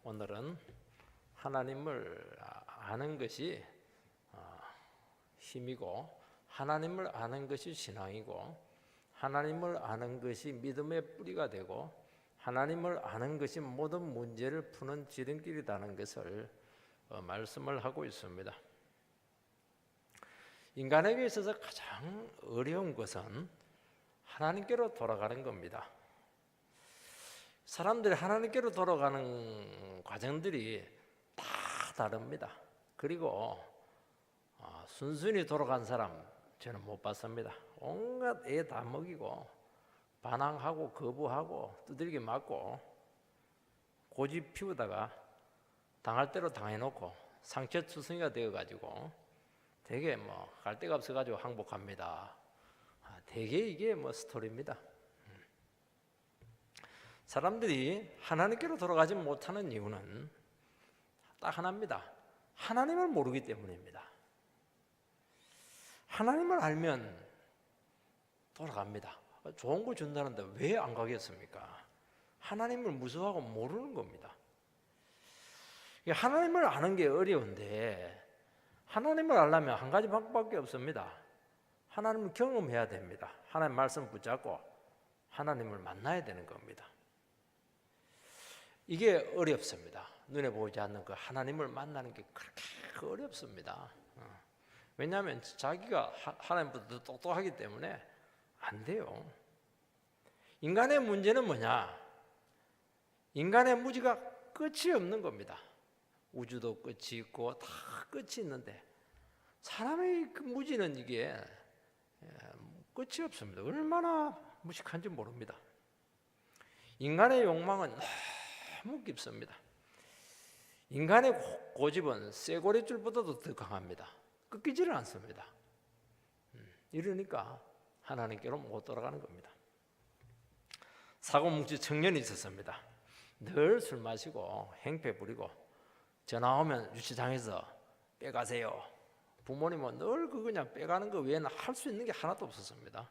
오늘은 하나님을 아는 것이 힘이고, 하나님을 아는 것이 신앙이고, 하나님을 아는 것이 믿음의 뿌리가 되고, 하나님을 아는 것이 모든 문제를 푸는 지름길이라는 것을 말씀을 하고 있습니다. 인간에게 있어서 가장 어려운 것은 하나님께로 돌아가는 겁니다. 사람들이 하나님께로 돌아가는 과정들이 다 다릅니다. 그리고 순순히 돌아간 사람 저는 못 봤습니다. 온갖 애 다 먹이고 반항하고 거부하고 두들겨 맞고 고집 피우다가 당할 대로 당해놓고 상처투성이가 되어가지고 되게 갈 데가 없어가지고 항복합니다. 되게 이게 스토리입니다. 사람들이 하나님께로 돌아가지 못하는 이유는 딱 하나입니다. 하나님을 모르기 때문입니다. 하나님을 알면 돌아갑니다. 좋은 거 준다는데 왜 안 가겠습니까? 하나님을 무서워하고 모르는 겁니다. 하나님을 아는 게 어려운데 하나님을 알려면 한 가지 방법밖에 없습니다. 하나님을 경험해야 됩니다. 하나님 말씀 붙잡고 하나님을 만나야 되는 겁니다. 이게 어렵습니다. 눈에 보이지 않는 그 하나님을 만나는 게 그렇게 어렵습니다. 왜냐하면 자기가 하나님보다 더 똑똑하기 때문에 안 돼요. 인간의 문제는 뭐냐? 인간의 무지가 끝이 없는 겁니다. 우주도 끝이 있고 다 끝이 있는데 사람의 그 무지는 이게 끝이 없습니다. 얼마나 무식한지 모릅니다. 인간의 욕망은 너무 깊습니다. 인간의 고집은 쇠고리줄보다도 더 강합니다. 꺾이지를 않습니다. 이러니까 하나님께로 못 돌아가는 겁니다. 사고뭉치 청년이 있었습니다. 늘 술 마시고 행패 부리고 전화 오면 유치장에서 빼가세요. 부모님은 늘 그냥 빼가는 거 외에는 할 수 있는 게 하나도 없었습니다.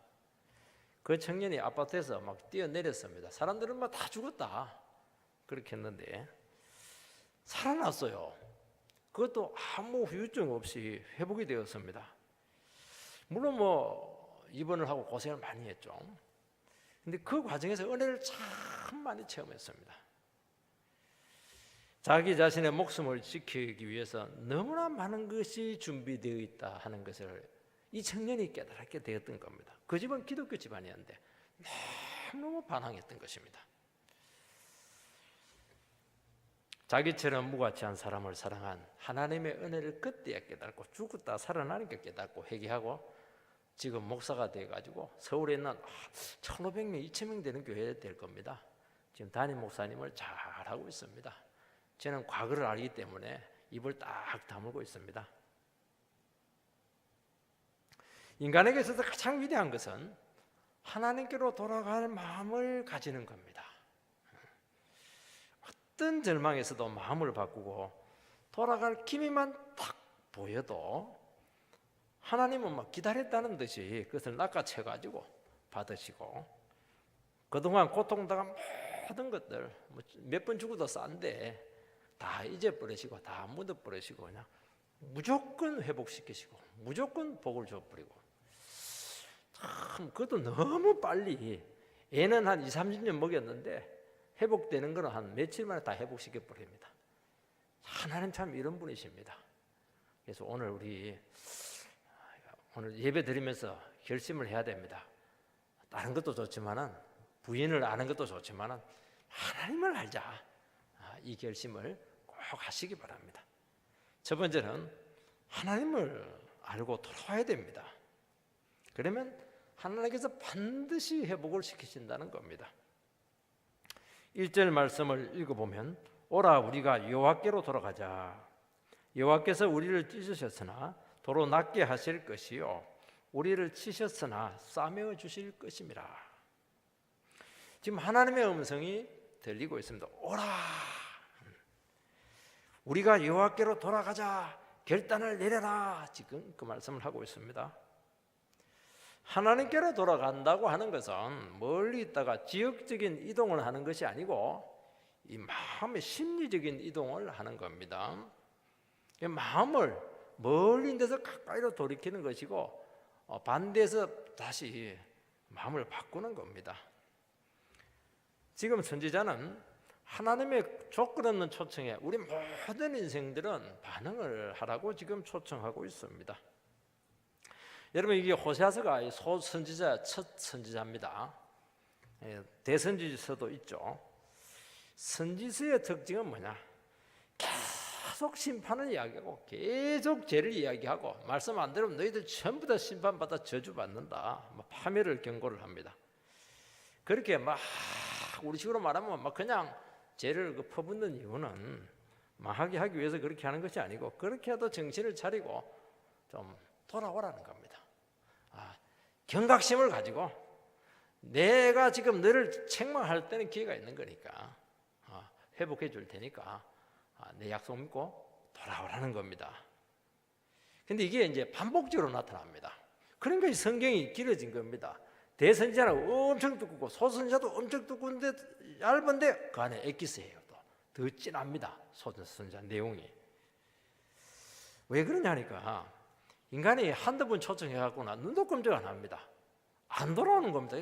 그 청년이 아파트에서 막 뛰어내렸습니다. 사람들은 막 다 죽었다 그렇게 했는데 살아났어요. 그것도 아무 후유증 없이 회복이 되었습니다. 물론 입원을 하고 고생을 많이 했죠. 근데 그 과정에서 은혜를 참 많이 체험했습니다. 자기 자신의 목숨을 지키기 위해서 너무나 많은 것이 준비되어 있다 하는 것을 이 청년이 깨달게 되었던 겁니다. 그 집은 기독교 집안이었는데 너무 반항했던 것입니다. 자기처럼 무가치한 사람을 사랑한 하나님의 은혜를 그때야 깨닫고 죽었다 살아나니까 깨닫고 회개하고 지금 목사가 돼가지고 서울에 있는 1,500명, 2,000명 되는 교회에 될 겁니다. 지금 담임 목사님을 잘 하고 있습니다. 저는 과거를 알기 때문에 입을 딱 다물고 있습니다. 인간에게 있어서 가장 위대한 것은 하나님께로 돌아갈 마음을 가지는 겁니다. 어떤 절망에서도 마음을 바꾸고 돌아갈 기미만 딱 보여도 하나님은 기다렸다는 듯이 그것을 낚아채가지고 받으시고 그동안 고통당한 모든 것들 몇 번 죽어도 싼데 다 잊어버리시고 다 묻어버리시고 그냥 무조건 회복시키시고 무조건 복을 줘버리고 참 그것도 너무 빨리 애는 한 20-30년 먹였는데 회복되는 거는 한 며칠 만에 다 회복시켜 버립니다. 하나님 참 이런 분이십니다. 그래서 오늘 예배 드리면서 결심을 해야 됩니다. 다른 것도 좋지만은 부인을 아는 것도 좋지만은 하나님을 알자. 이 결심을 꼭 하시기 바랍니다. 첫 번째는 하나님을 알고 돌아와야 됩니다. 그러면 하나님께서 반드시 회복을 시키신다는 겁니다. 1절 말씀을 읽어보면 오라 우리가 여호와께로 돌아가자. 여호와께서 우리를 찢으셨으나 도로 낫게 하실 것이요 우리를 치셨으나 싸매어 주실 것임이라. 지금 하나님의 음성이 들리고 있습니다. 오라 우리가 여호와께로 돌아가자. 결단을 내려라. 지금 그 말씀을 하고 있습니다. 하나님께로 돌아간다고 하는 것은 멀리 있다가 지역적인 이동을 하는 것이 아니고 이 마음의 심리적인 이동을 하는 겁니다. 이 마음을 멀리 있는 데서 가까이로 돌이키는 것이고 반대해서 다시 마음을 바꾸는 겁니다. 지금 선지자는 하나님의 조건 없는 초청에 우리 모든 인생들은 반응을 하라고 지금 초청하고 있습니다. 여러분, 이게 호세아서가 소선지자 첫 선지자입니다. 대선지서도 있죠. 선지서의 특징은 뭐냐? 계속 심판을 이야기하고 계속 죄를 이야기하고 말씀 안 들으면 너희들 전부 다 심판받아 저주받는다, 파멸을 경고를 합니다. 그렇게 막 우리식으로 말하면 막 그냥 죄를 퍼붓는 이유는 망하게 하기 위해서 그렇게 하는 것이 아니고, 그렇게 해도 정신을 차리고 좀 돌아오라는 겁니다. 경각심을 가지고 내가 지금 너를 책망할 때는 기회가 있는 거니까 회복해 줄 테니까 내 약속 믿고 돌아오라는 겁니다. 근데 이게 이제 반복적으로 나타납니다. 그러니까 이 성경이 길어진 겁니다. 대선지자는 엄청 두껍고 소선지자도 엄청 두꺼운데 얇은데 그 안에 엑기스예요. 더 진합니다. 소선지자 내용이. 왜 그러냐니까 인간이 한두 번 초청해갖고나 눈도 끔찍 안 합니다. 안 돌아오는 겁니다.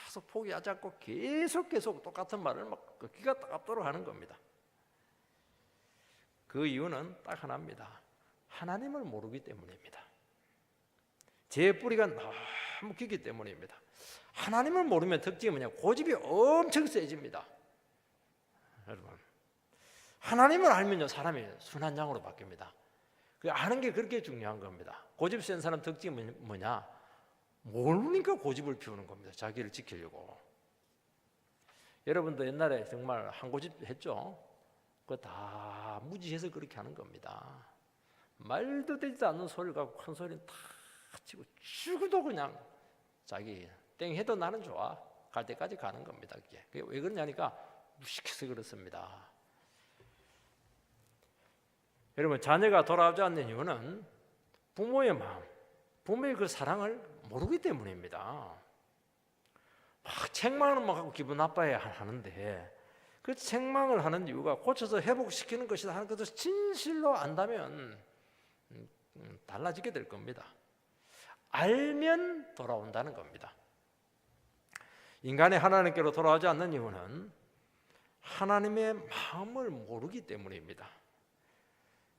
계속 포기하지 않고 계속 똑같은 말을 막 귀가 따갑도록 하는 겁니다. 그 이유는 딱 하나입니다. 하나님을 모르기 때문입니다. 죄의 뿌리가 너무 깊기 때문입니다. 하나님을 모르면 특징이 뭐냐? 고집이 엄청 세집니다. 여러분, 하나님을 알면요 사람이 순한 양으로 바뀝니다. 아는 게 그렇게 중요한 겁니다. 고집 센 사람 특징이 뭐냐? 모르니까 고집을 피우는 겁니다. 자기를 지키려고. 여러분도 옛날에 정말 한 고집 했죠? 그거 다 무지해서 그렇게 하는 겁니다. 말도 되지도 않는 소리를 갖고 큰 소리는 다 치고 죽어도 그냥 자기 땡 해도 나는 좋아 갈 때까지 가는 겁니다. 그게 왜 그러냐니까 무식해서 그렇습니다. 여러분, 자녀가 돌아오지 않는 이유는 부모의 마음, 부모의 그 사랑을 모르기 때문입니다. 막 책망을 막 하고 기분 나빠야 하는데 그 책망을 하는 이유가 고쳐서 회복시키는 것이다 하는 것을 진실로 안다면 달라지게 될 겁니다. 알면 돌아온다는 겁니다. 인간이 하나님께로 돌아오지 않는 이유는 하나님의 마음을 모르기 때문입니다.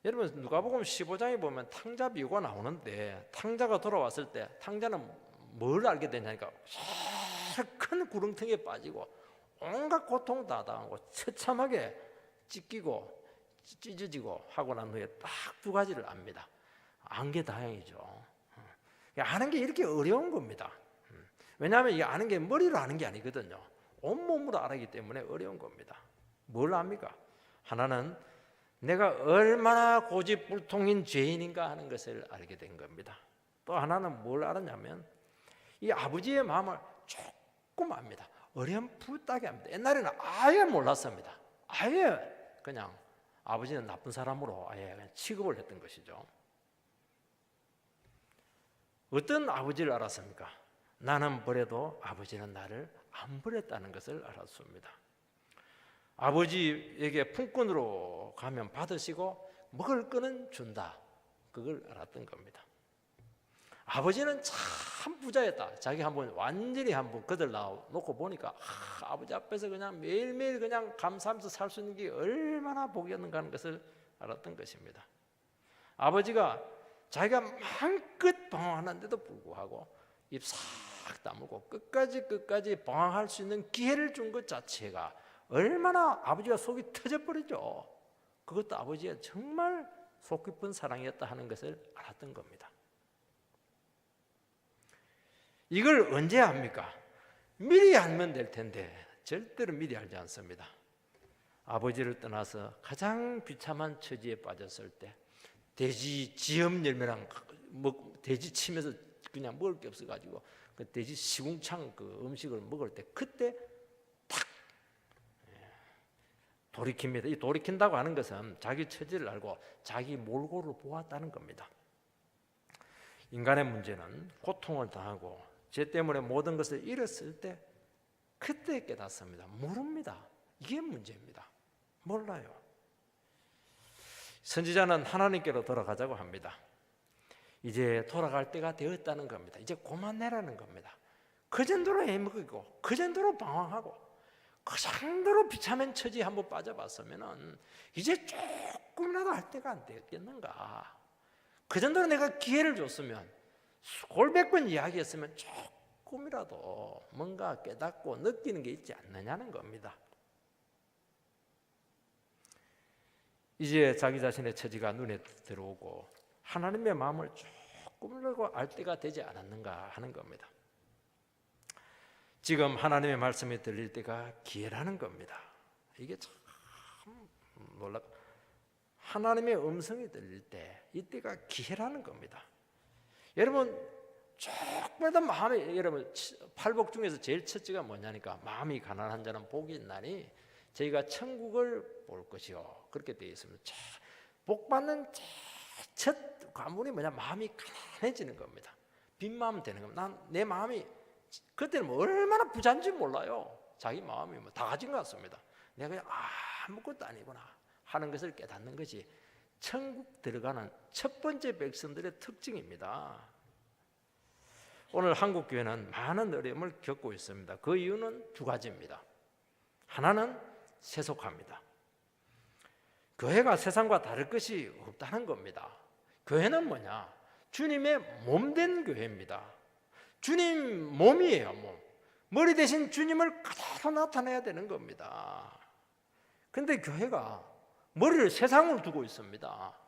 여러분, 누가복음 15장에 보면 탕자 비유가 나오는데 탕자가 돌아왔을 때 탕자는 뭘 알게 되냐니까 큰 구렁텅이에 빠지고 온갖 고통 다 당하고 처참하게 찢기고 찢어지고 하고 난 후에 딱 두 가지를 압니다. 안 게 다행이죠. 아는 게 이렇게 어려운 겁니다. 왜냐하면 이 아는 게 머리로 아는 게 아니거든요. 온몸으로 알기 때문에 어려운 겁니다. 뭘 압니까? 하나는 내가 얼마나 고집불통인 죄인인가 하는 것을 알게 된 겁니다. 또 하나는 뭘 알았냐면 이 아버지의 마음을 조금 압니다. 어렴풋하게 압니다. 옛날에는 아예 몰랐습니다. 아예 그냥 아버지는 나쁜 사람으로 아예 그냥 취급을 했던 것이죠. 어떤 아버지를 알았습니까? 나는 버려도 아버지는 나를 안 버렸다는 것을 알았습니다. 아버지에게 품꾼으로 가면 받으시고 먹을 거는 준다. 그걸 알았던 겁니다. 아버지는 참 부자였다. 자기 한번 완전히 한번 거들 놓고 보니까 아버지 앞에서 그냥 매일매일 그냥 감사하면서 살 수 있는 게 얼마나 복이었는가 하는 것을 알았던 것입니다. 아버지가 자기가 마음껏 방황하는데도 불구하고 입 싹 다물고 끝까지 방황할 수 있는 기회를 준 것 자체가 얼마나 아버지가 속이 터져버리죠. 그것도 아버지의 정말 속 깊은 사랑이었다 하는 것을 알았던 겁니다. 이걸 언제 압니까? 미리 알면 될 텐데 절대로 미리 알지 않습니다. 아버지를 떠나서 가장 비참한 처지에 빠졌을 때 돼지 지엄 열매랑 돼지 치면서 그냥 먹을 게 없어가지고 그 돼지 시궁창 그 음식을 먹을 때 그때 탁 돌이킵니다. 이 돌이킨다고 하는 것은 자기 처지를 알고 자기 몰골을 보았다는 겁니다. 인간의 문제는 고통을 당하고 죄 때문에 모든 것을 잃었을 때 그때 깨닫습니다. 모릅니다. 이게 문제입니다. 몰라요. 선지자는 하나님께로 돌아가자고 합니다. 이제 돌아갈 때가 되었다는 겁니다. 이제 그만내라는 겁니다. 그 정도로 애먹이고 그 정도로 방황하고 그 정도로 비참한 처지에 한번 빠져봤으면 이제 조금이라도 할 때가 안 되었겠는가. 그 정도로 내가 기회를 줬으면 수백 번 이야기했으면 조금이라도 뭔가 깨닫고 느끼는 게 있지 않느냐는 겁니다. 이제 자기 자신의 처지가 눈에 들어오고 하나님의 마음을 조금이라도 알 때가 되지 않았는가 하는 겁니다. 지금 하나님의 말씀이 들릴 때가 기회라는 겁니다. 이게 참 놀랍. 하나님의 음성이 들릴 때 이때가 기회라는 겁니다. 여러분 조금이라도 마음이, 여러분 팔복 중에서 제일 첫째가 뭐냐니까 마음이 가난한 자는 복이 있나니 저희가 천국을 볼 것이요, 그렇게 되어 있습니다. 복 받는 첫 관문이 뭐냐, 마음이 가난해지는 겁니다. 빈 마음 되는 겁니다. 내 마음이 그때는 뭐 얼마나 부자인지 몰라요. 자기 마음이 뭐 다 가진 것 같습니다. 내가 그냥 아무것도 아니구나 하는 것을 깨닫는 것이 천국 들어가는 첫 번째 백성들의 특징입니다. 오늘 한국 교회는 많은 어려움을 겪고 있습니다. 그 이유는 두 가지입니다. 하나는 세속화입니다. 교회가 세상과 다를 것이 없다는 겁니다. 교회는 뭐냐? 주님의 몸된 교회입니다. 주님 몸이에요, 몸. 머리 대신 주님을 그대로 나타내야 되는 겁니다. 그런데 교회가 머리를 세상으로 두고 있습니다.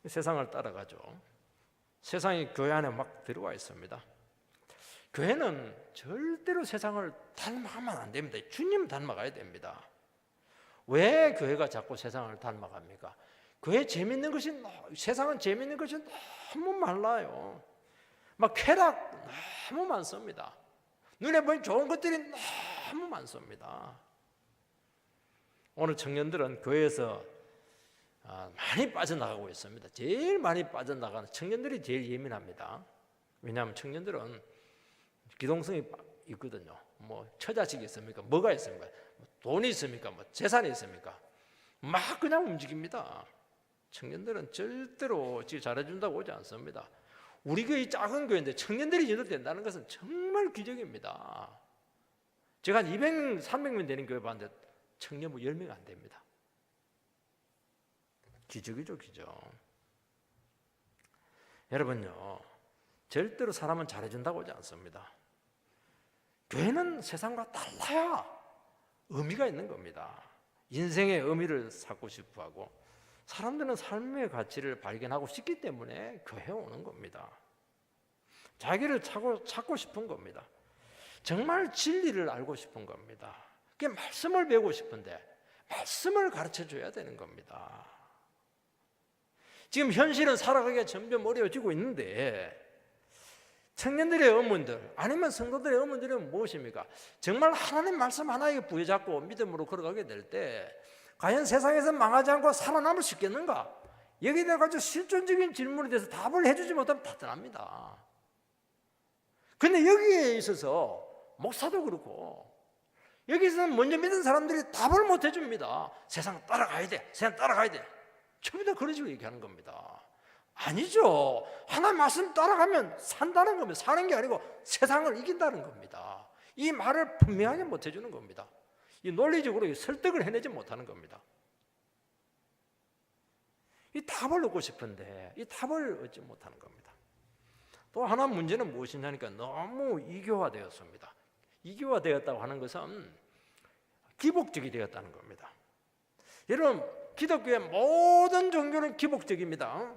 세상을 따라가죠. 세상이 교회 안에 막 들어와 있습니다. 교회는 절대로 세상을 닮아가면 안 됩니다. 주님 닮아가야 됩니다. 왜 교회가 자꾸 세상을 닮아갑니까? 교회 재밌는 것이, 세상은 재밌는 것이 너무 많아요. 막 쾌락 너무 많습니다. 눈에 보이는 좋은 것들이 너무 많습니다. 오늘 청년들은 교회에서 많이 빠져나가고 있습니다. 제일 많이 빠져나가는 청년들이 제일 예민합니다. 왜냐하면 청년들은 기동성이 있거든요. 뭐 처자식이 있습니까? 뭐가 있습니까? 돈이 있습니까? 뭐 재산이 있습니까? 막 그냥 움직입니다. 청년들은 절대로 지금 잘해준다고 오지 않습니다. 우리 교회 작은 교회인데 청년들이 인도된다는 것은 정말 기적입니다. 제가 한 200명, 300명 되는 교회 봤는데 청년 뭐 10명 안 됩니다. 기적이죠, 기적. 여러분요, 절대로 사람은 잘해준다고 하지 않습니다. 교회는 세상과 달라야 의미가 있는 겁니다. 인생의 의미를 찾고 싶어 하고 사람들은 삶의 가치를 발견하고 싶기 때문에 교회에 오는 겁니다. 자기를 찾고 싶은 겁니다. 정말 진리를 알고 싶은 겁니다. 그게 말씀을 배우고 싶은데 말씀을 가르쳐 줘야 되는 겁니다. 지금 현실은 살아가기가 점점 어려워지고 있는데 청년들의 의문들 아니면 성도들의 의문들은 무엇입니까? 정말 하나님 말씀 하나에 부여잡고 믿음으로 걸어가게 될 때 과연 세상에서 망하지 않고 살아남을 수 있겠는가? 여기에 대해 가지고 실존적인 질문에 대해서 답을 해주지 못하면 타들합니다. 근데 여기에 있어서 목사도 그렇고 여기서는 먼저 믿은 사람들이 답을 못 해줍니다. 세상 따라가야 돼, 세상 따라가야 돼. 전부 다 그런 식으로 얘기하는 겁니다. 아니죠. 하나님 말씀 따라가면 산다는 겁니다. 사는 게 아니고 세상을 이긴다는 겁니다. 이 말을 분명하게 못 해주는 겁니다. 이 논리적으로 설득을 해내지 못하는 겁니다. 이 답을 얻고 싶은데 이 답을 얻지 못하는 겁니다. 또 하나 문제는 무엇이냐니까 너무 이교화되었습니다. 이교화되었다고 하는 것은 기복적이 되었다는 겁니다. 여러분, 기독교의 모든 종교는 기복적입니다.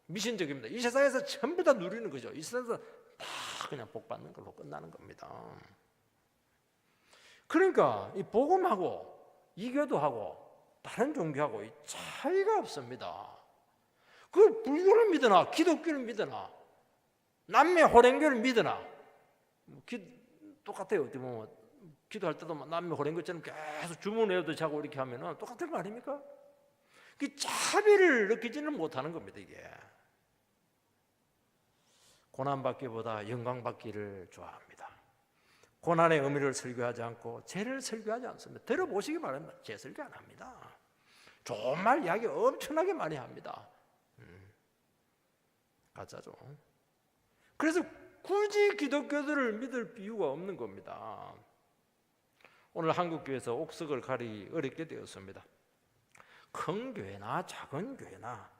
미신적입니다. 이 세상에서 전부 다 누리는 거죠. 이 세상에서 다 그냥 복 받는 걸로 끝나는 겁니다. 그러니까 이 복음하고 이교도하고 다른 종교하고 이 차이가 없습니다. 그 불교를 믿으나 기독교를 믿으나 남매 호랭교를 믿으나 똑같아요. 어떻게 보면 기도할 때도 남매 호랭교처럼 계속 주문 외워도 자고 이렇게 하면 똑같은 거 아닙니까? 그 차별을 느끼지는 못하는 겁니다. 이게 고난받기보다 영광받기를 좋아합니다. 고난의 의미를 설교하지 않고 죄를 설교하지 않습니다. 들어보시기 바랍니다. 죄 설교 안 합니다. 좋은 말 이야기 엄청나게 많이 합니다. 가짜죠. 그래서 굳이 기독교들을 믿을 이유가 없는 겁니다. 오늘 한국교회에서 옥석을 가리기 어렵게 되었습니다. 큰 교회나 작은 교회나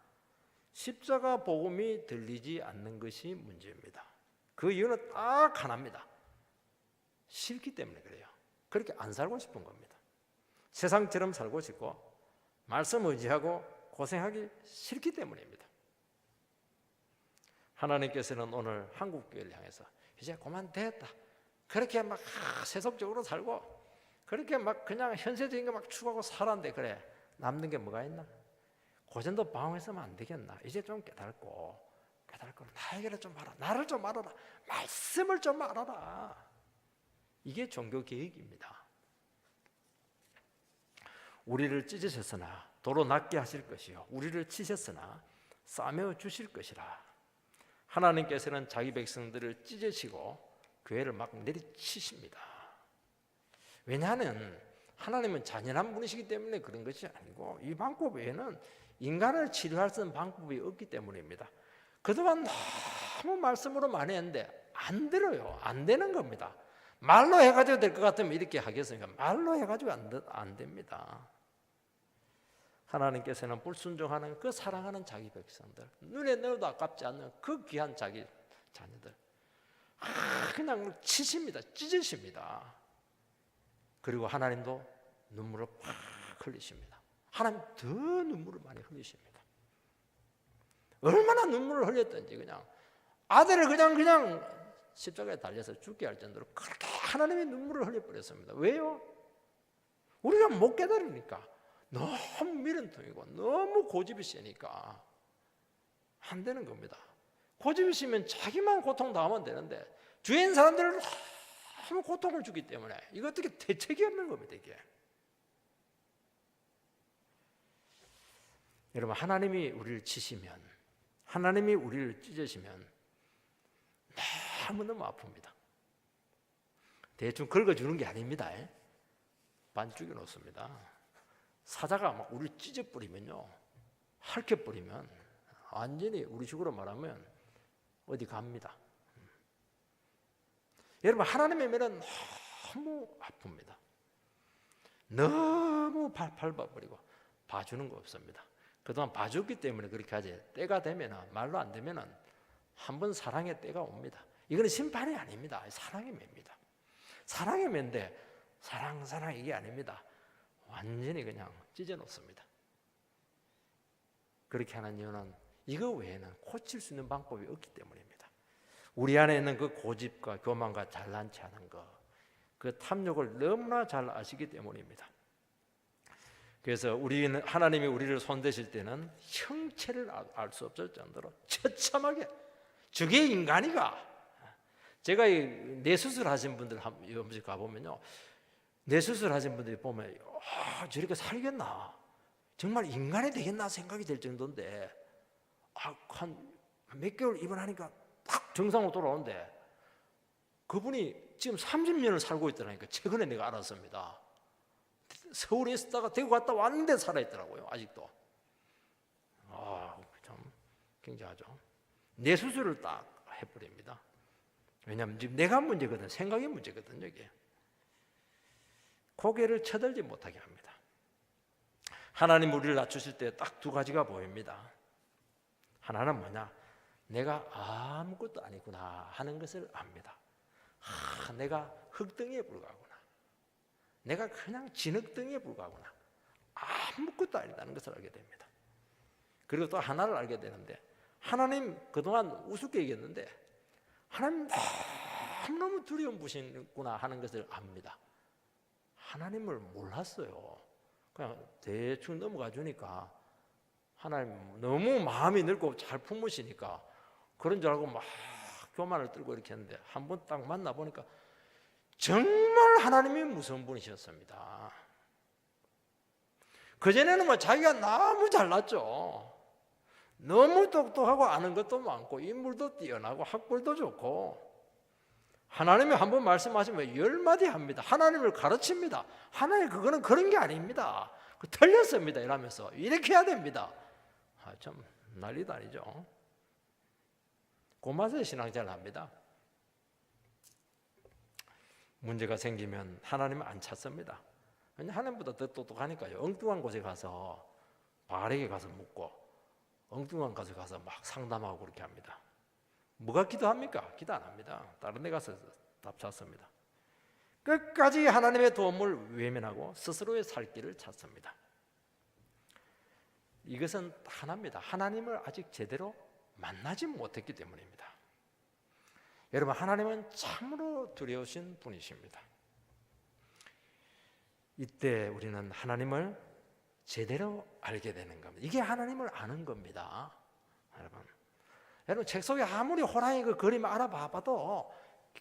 십자가 복음이 들리지 않는 것이 문제입니다. 그 이유는 딱 하나입니다. 싫기 때문에 그래요. 그렇게 안 살고 싶은 겁니다. 세상처럼 살고 싶고 말씀 의지하고 고생하기 싫기 때문입니다. 하나님께서는 오늘 한국교회를 향해서 이제 그만 됐다. 그렇게 막 세속적으로 살고 그렇게 막 그냥 현세적인 거 막 추구하고 살았는데 그래 남는 게 뭐가 있나? 그 정도 방황했으면 안 되겠나? 이제 좀 깨닫고 나에게를 좀 알아. 나를 좀 알아라. 말씀을 좀 알아라. 이게 종교 계획입니다. 우리를 찢으셨으나 도로 낫게 하실 것이요 우리를 치셨으나 싸매어 주실 것이라. 하나님께서는 자기 백성들을 찢으시고 교회를 막 내리치십니다. 왜냐하면 하나님은 잔인한 분이시기 때문에 그런 것이 아니고 이 방법 외에는 인간을 치료할 수 있는 방법이 없기 때문입니다. 그동안 너무 말씀으로 많이 했는데 안 들어요. 안 되는 겁니다. 말로 해가지고 될 것 같으면 이렇게 하겠습니까? 말로 해가지고 안 됩니다. 하나님께서는 불순종하는 그 사랑하는 자기 백성들, 눈에 넣어도 아깝지 않는 그 귀한 자기 자녀들 그냥 치십니다. 찢으십니다. 그리고 하나님도 눈물을 팍 흘리십니다. 하나님 더 눈물을 많이 흘리십니다. 얼마나 눈물을 흘렸던지 그냥 아들을 그냥 십자가에 달려서 죽게 할 정도로 그렇게 하나님이 눈물을 흘려버렸습니다. 왜요? 우리가 못 깨달으니까. 너무 미련통이고 너무 고집이 세니까 안 되는 겁니다. 고집이 세면 자기만 고통 당하면 되는데 주위의 사람들은 너무 고통을 주기 때문에 이거 어떻게 대책이 없는 겁니다. 이게 여러분 하나님이 우리를 치시면 하나님이 우리를 찢으시면 너무너무 아픕니다. 대충 긁어주는 게 아닙니다. 반죽여 놓습니다. 사자가 막 우리를 찢어버리면요 핥혀버리면 완전히 우리 식으로 말하면 어디 갑니다. 여러분 하나님의 면은 너무 아픕니다. 너무 밟아버리고 봐주는 거 없습니다. 그동안 봐줬기 때문에 그렇게 하지 때가 되면 말로 안 되면 한번 사랑의 때가 옵니다. 이거는 심판이 아닙니다. 사랑의 매입니다. 사랑의 매인데 사랑 이게 아닙니다. 완전히 그냥 찢어놓습니다. 그렇게 하는 이유는 이거 외에는 고칠 수 있는 방법이 없기 때문입니다. 우리 안에 있는 그 고집과 교만과 잘난 체하는 것, 그 탐욕을 너무나 잘 아시기 때문입니다. 그래서 우리는 하나님이 우리를 손대실 때는 형체를 알 수 없을 정도로 처참하게 저게 인간이가. 제가 뇌수술 하신 분들 한번 가보면요 뇌수술 하신 분들이 보면 저렇게 살겠나 정말 인간이 되겠나 생각이 될 정도인데 한 몇 개월 입원하니까 딱 정상으로 돌아오는데 그분이 지금 30년을 살고 있더라니까. 최근에 내가 알았습니다. 서울에 있었다가 대구 갔다 왔는데 살아있더라고요. 아직도. 참 굉장하죠. 뇌수술을 딱 해버립니다. 왜냐하면 지금 내가 문제거든. 생각이 문제거든요. 이게. 고개를 쳐들지 못하게 합니다. 하나님 우리를 낮추실 때 딱 두 가지가 보입니다. 하나는 뭐냐? 내가 아무것도 아니구나 하는 것을 압니다. 내가 흙덩이에 불과하구나. 내가 그냥 진흙덩이에 불과하구나. 아무것도 아니다는 것을 알게 됩니다. 그리고 또 하나를 알게 되는데 하나님 그동안 우습게 얘기했는데 하나님 너무너무 두려운 분이시구나 하는 것을 압니다. 하나님을 몰랐어요. 그냥 대충 넘어가 주니까 하나님 너무 마음이 넓고 잘 품으시니까 그런 줄 알고 막 교만을 들고 이렇게 했는데 한 번 딱 만나보니까 정말 하나님이 무서운 분이셨습니다. 그전에는 뭐 자기가 너무 잘났죠. 너무 똑똑하고 아는 것도 많고 인물도 뛰어나고 학벌도 좋고 하나님이 한번 말씀하시면 10마디 합니다. 하나님을 가르칩니다. 하나님 그거는 그런 게 아닙니다. 틀렸습니다. 이러면서 이렇게 해야 됩니다. 참 난리도 아니죠. 그 맛에 신앙생활을 합니다. 문제가 생기면 하나님은 안 찾습니다. 하나님보다 더 똑똑하니까요. 엉뚱한 곳에 가서 바알에게 가서 묻고 엉뚱한 곳에 가서 막 상담하고 그렇게 합니다. 뭐가 기도합니까? 기도 안 합니다. 다른 데 가서 답 찾습니다. 끝까지 하나님의 도움을 외면하고 스스로의 살 길을 찾습니다. 이것은 하나입니다. 하나님을 아직 제대로 만나지 못했기 때문입니다. 여러분, 하나님은 참으로 두려우신 분이십니다. 이때 우리는 하나님을 제대로 알게 되는 겁니다. 이게 하나님을 아는 겁니다. 여러분 책 속에 아무리 호랑이 그 그림 알아봐도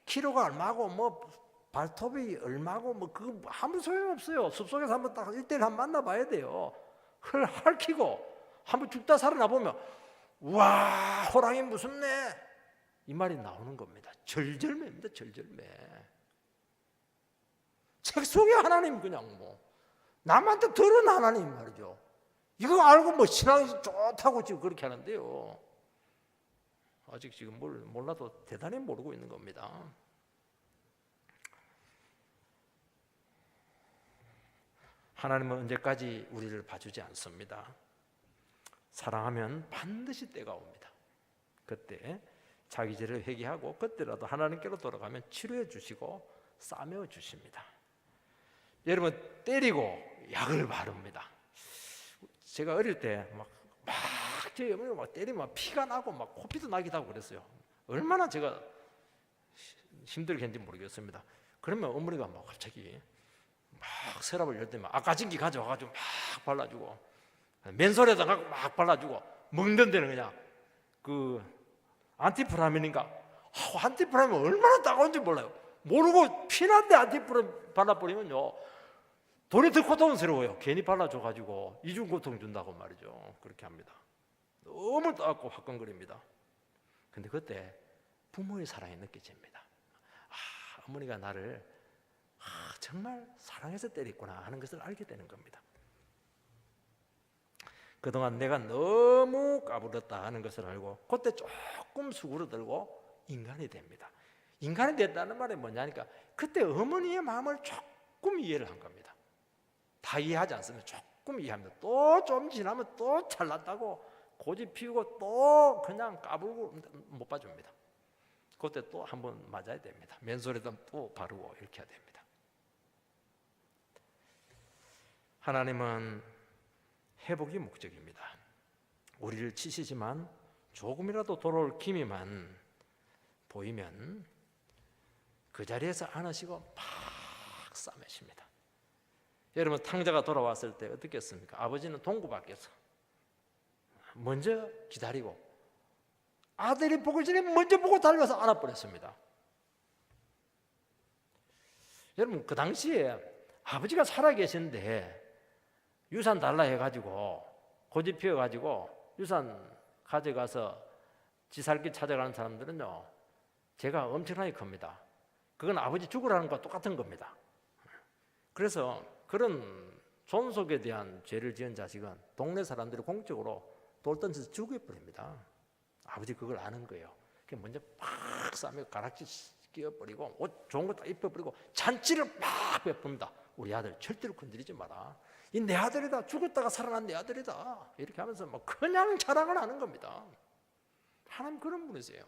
키로가 얼마고 뭐 발톱이 얼마고 뭐 그거 아무 소용 없어요. 숲속에서 한번 딱 1대1 한번 만나봐야 돼요. 헐키고 한번 죽다 살아나 보면 우와 호랑이 무섭네 이 말이 나오는 겁니다. 절절매입니다. 절절매. 책 속에 하나님 그냥 뭐 남한테 들은 하나님 말이죠. 이거 알고 뭐 신앙이 좋다고 지금 그렇게 하는데요. 아직 지금 몰라도 대단히 모르고 있는 겁니다. 하나님은 언제까지 우리를 봐주지 않습니다. 사랑하면 반드시 때가 옵니다. 그때 자기 죄를 회개하고 그때라도 하나님께로 돌아가면 치료해 주시고 싸매어 주십니다. 여러분 때리고 약을 바릅니다. 제가 어릴 때 제 어머니가 막 때리면 피가 나고 막 코피도 나기도 하고 그랬어요. 얼마나 제가 힘들게 했는지 모르겠습니다. 그러면 어머니가 막 갑자기 막 서랍을 열 때만 아까진기 가져와가지고 막 발라주고 맨손에다 갖고 막 발라주고 먹는 데는 그냥 그 안티프라민인가 안티프라민 얼마나 따가운지 몰라요. 모르고 피난데 안티프라민 발라버리면요 돈이 더 고통스러워요. 괜히 발라줘가지고 이중 고통 준다고 말이죠. 그렇게 합니다. 너무 따갑고 화끈거립니다. 근데 그때 부모의 사랑이 느껴집니다. 어머니가 나를 정말 사랑해서 때렸구나 하는 것을 알게 되는 겁니다. 그동안 내가 너무 까불었다 하는 것을 알고 그때 조금 수그러들고 인간이 됩니다. 인간이 됐다는 말이 뭐냐니까 그때 어머니의 마음을 조금 이해를 한 겁니다. 다 이해하지 않으면 조금 이해합니다. 또 좀 지나면 또 잘났다고 고집 피우고 또 그냥 까불고 못 봐줍니다. 그때 또 한번 맞아야 됩니다. 맨손에다 또 바르고 이렇게 해야 됩니다. 하나님은 회복이 목적입니다. 우리를 치시지만 조금이라도 돌아올 기미만 보이면 그 자리에서 안으시고 막 싸매십니다. 여러분 탕자가 돌아왔을 때 어떻게 했습니까? 아버지는 동구 밖에서 먼저 기다리고 아들이 보기 전에 먼저 보고 달려서 안아버렸습니다. 여러분 그 당시에 아버지가 살아계신데 유산 달라 해가지고 고집 피워가지고 유산 가져가서 지 살 길 찾아가는 사람들은요 죄가 엄청나게 큽니다. 그건 아버지 죽으라는 것과 똑같은 겁니다. 그래서 그런 존속에 대한 죄를 지은 자식은 동네 사람들이 공적으로 돌 던져서 죽여버립니다. 아버지 그걸 아는 거예요. 먼저 팍 싸매고 가락지 끼워버리고 옷 좋은 거 다 입혀버리고 잔치를 막 베푼다. 우리 아들 절대로 건드리지 마라. 이 내 아들이다. 죽었다가 살아난 내 아들이다. 이렇게 하면서 막 그냥 자랑을 하는 겁니다. 하나님 그런 분이세요.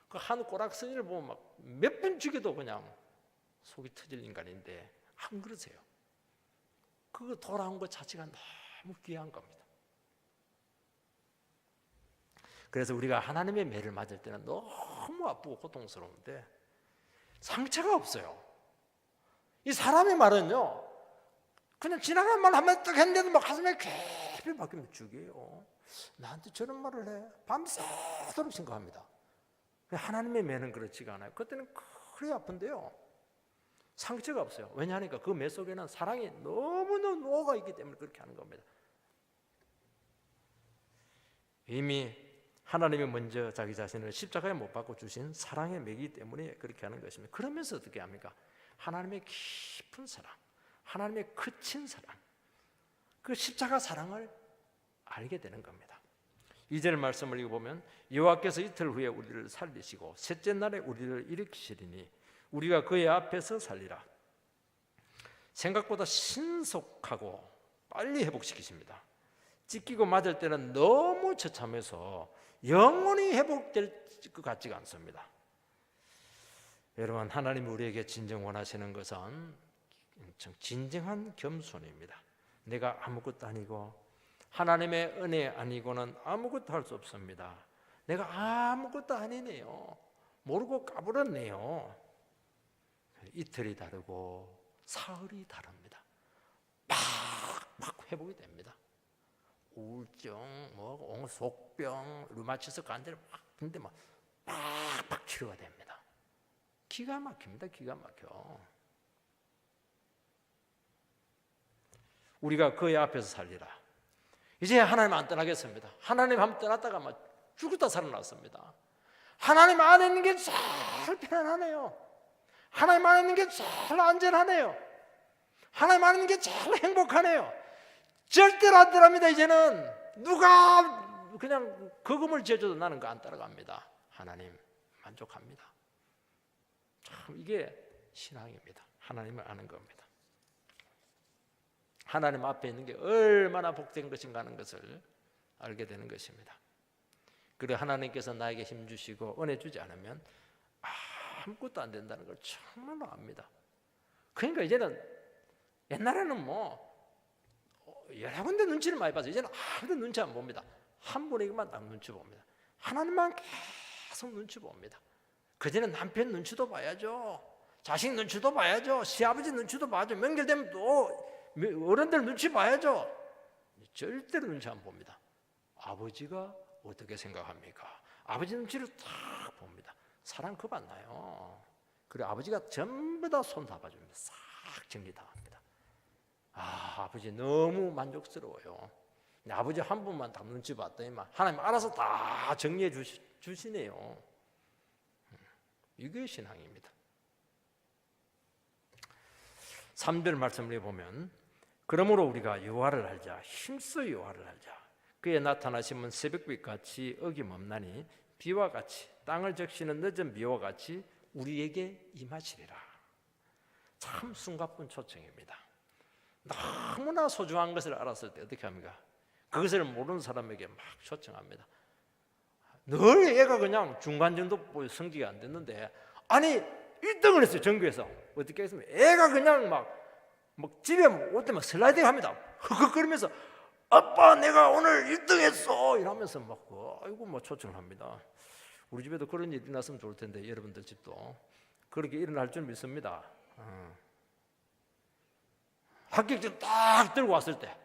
그 한 꼬락서니를 보면 막 몇 번 죽여도 그냥 속이 터질 인간인데 안 그러세요. 그거 돌아온 것 자체가 너무 귀한 겁니다. 그래서 우리가 하나님의 매를 맞을 때는 너무 아프고 고통스러운데 상처가 없어요. 이 사람의 말은요 그냥 지나간 말 한번 딱 했는데도 막 가슴에 깊이 박히면 죽여요. 나한테 저런 말을 해. 밤새도록 생각합니다. 하나님의 매는 그렇지가 않아요. 그때는 그리 아픈데요 상처가 없어요. 왜냐하니까 그 매 속에는 사랑이 너무너무 녹아 있기 때문에 그렇게 하는 겁니다. 이미 하나님이 먼저 자기 자신을 십자가에 못 박고 주신 사랑의 맥이기 때문에 그렇게 하는 것입니다. 그러면서 어떻게 합니까? 하나님의 깊은 사랑, 하나님의 크신 사랑, 그 십자가 사랑을 알게 되는 겁니다. 2절 말씀을 읽어보면 여호와께서 이틀 후에 우리를 살리시고 셋째 날에 우리를 일으키시리니 우리가 그의 앞에서 살리라. 생각보다 신속하고 빨리 회복시키십니다. 찢기고 맞을 때는 너무 처참해서 영원히 회복될 것 같지가 않습니다. 여러분, 하나님이 우리에게 진정 원하시는 것은 진정한 겸손입니다. 내가 아무것도 아니고 하나님의 은혜 아니고는 아무것도 할 수 없습니다. 내가 아무것도 아니네요. 모르고 까불었네요. 이틀이 다르고 사흘이 다릅니다. 막 회복이 됩니다. 우울증, 속병, 류마티스 관절 근데 팍팍 치료가 됩니다. 기가 막힙니다. 기가 막혀. 우리가 그의 앞에서 살리라. 이제 하나님 안 떠나겠습니다. 하나님 한번 떠났다가 죽었다 살아났습니다. 하나님 안에 있는 게 제일 편안하네요. 하나님 안에 있는 게 제일 안전하네요. 하나님 안에 있는 게 제일 행복하네요. 절대로 안 떠납니다. 이제는 누가 그냥 거금을 지어줘도 나는 그 안 따라갑니다. 하나님 만족합니다. 참 이게 신앙입니다. 하나님을 아는 겁니다. 하나님 앞에 있는 게 얼마나 복된 것인가 하는 것을 알게 되는 것입니다. 그리고 하나님께서 나에게 힘 주시고 은혜 주지 않으면 아무것도 안 된다는 걸 정말로 압니다. 그러니까 이제는 옛날에는 여러 군데 눈치를 많이 봐서 이제는 아무도 눈치 안 봅니다. 한 분에게만 딱 눈치 봅니다. 하나님만 계속 눈치 봅니다. 그전에 남편 눈치도 봐야죠. 자식 눈치도 봐야죠. 시아버지 눈치도 봐야죠. 명절되면 또 어른들 눈치 봐야죠. 절대로 눈치 안 봅니다. 아버지가 어떻게 생각합니까? 아버지 눈치를 딱 봅니다. 사랑 겁 안 나요. 그리고 아버지가 전부 다 손 잡아줍니다. 싹 정리 다 합니다. 아버지 너무 만족스러워요. 아버지 한 분만 다 눈치 봤더니만 하나님 알아서 다 정리해 주시네요. 이게 신앙입니다. 3절 말씀을 보면 그러므로 우리가 여호와를 알자. 힘써 여호와를 알자. 그의 나타나심은 새벽빛같이 어김없나니 비와 같이 땅을 적시는 늦은 비와 같이 우리에게 임하시리라. 참 숨가쁜 초청입니다. 너무나 소중한 것을 알았을 때 어떻게 합니까? 그것을 모르는 사람에게 막 초청합니다. 늘 얘가 그냥 중간 정도 성기가 안 됐는데 아니 1등을 했어요. 전교에서. 어떻게 했습니까? 애가 그냥 막 집에 올 때 막 슬라이딩 합니다. 흑흑거리면서 아빠 내가 오늘 1등 했어 이러면서 아이고 초청을 합니다. 우리 집에도 그런 일이 일어났으면 좋을 텐데 여러분들 집도 그렇게 일어날 줄 믿습니다. 합격증 딱 들고 왔을 때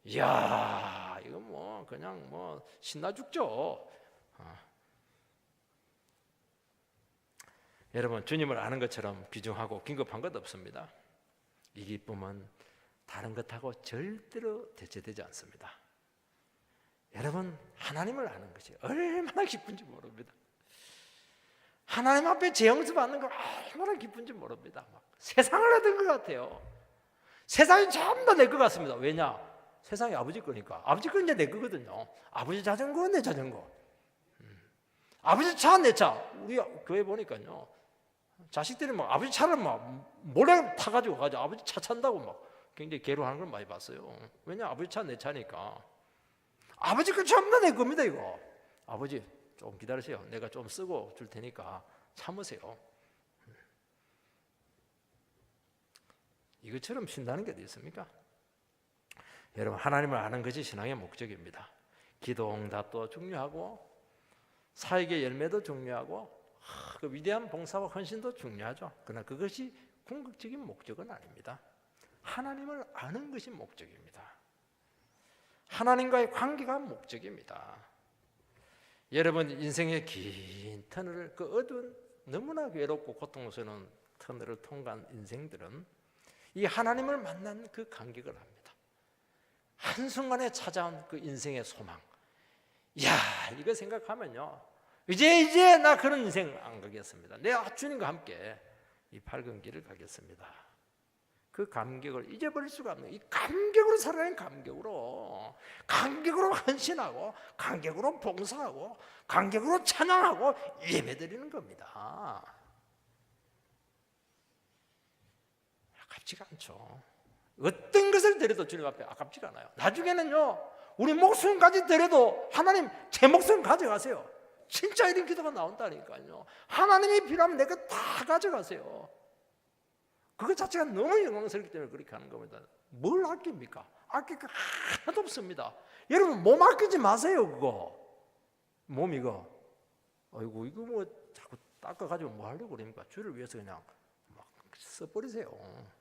이야 이거 그냥 신나 죽죠. 여러분 주님을 아는 것처럼 귀중하고 긴급한 것 없습니다. 이 기쁨은 다른 것하고 절대로 대체되지 않습니다. 여러분 하나님을 아는 것이 얼마나 기쁜지 모릅니다. 하나님 앞에 재영수 받는 거 얼마나 기쁜지 모릅니다. 세상을 얻은 것 같아요. 세상이 전부 다 내 것 같습니다. 왜냐? 세상이 아버지 거니까. 아버지 건 이제 내 거거든요. 아버지 자전거 내 자전거. 아버지 차 내 차. 우리 교회 보니까요. 자식들이 아버지 차를 몰래 타가지고 가죠. 아버지 차 찬다고 굉장히 괴로워하는 걸 많이 봤어요. 왜냐? 아버지 차 내 차니까. 아버지 거 전부 다 내 겁니다 이거. 아버지 좀 기다리세요. 내가 좀 쓰고 줄 테니까 참으세요. 이것처럼 신다는 게 어디 있습니까? 여러분 하나님을 아는 것이 신앙의 목적입니다. 기도 응답도 중요하고 사역의 열매도 중요하고 그 위대한 봉사와 헌신도 중요하죠. 그러나 그것이 궁극적인 목적은 아닙니다. 하나님을 아는 것이 목적입니다. 하나님과의 관계가 목적입니다. 여러분 인생의 긴 터널을 그 어두운 너무나 외롭고 고통스러운 터널을 통과한 인생들은 이 하나님을 만난 그 감격을 합니다. 한순간에 찾아온 그 인생의 소망, 야, 이거 생각하면요, 이제 나 그런 인생 안 가겠습니다. 내가 주님과 함께 이 밝은 길을 가겠습니다. 그 감격을 잊어버릴 수가 없는, 이 감격으로 살아가는, 감격으로 헌신하고, 감격으로 봉사하고, 감격으로 찬양하고 예배드리는 겁니다. 아깝지가 않죠. 어떤 것을 드려도 주님 앞에 아깝지가 않아요. 나중에는요, 우리 목숨까지 드려도 하나님 제 목숨 가져가세요. 진짜 이런 기도가 나온다니까요. 하나님이 필요하면 내 거 다 가져가세요. 그것 자체가 너무 영광스럽기 때문에 그렇게 하는 겁니다. 뭘 아낍니까? 아낄 거 하나도 없습니다. 여러분, 몸 아끼지 마세요. 그거 몸 이거 아이고 이거 뭐 자꾸 닦아가지고 뭐 하려고 그럽니까? 주를 위해서 그냥 막 써버리세요.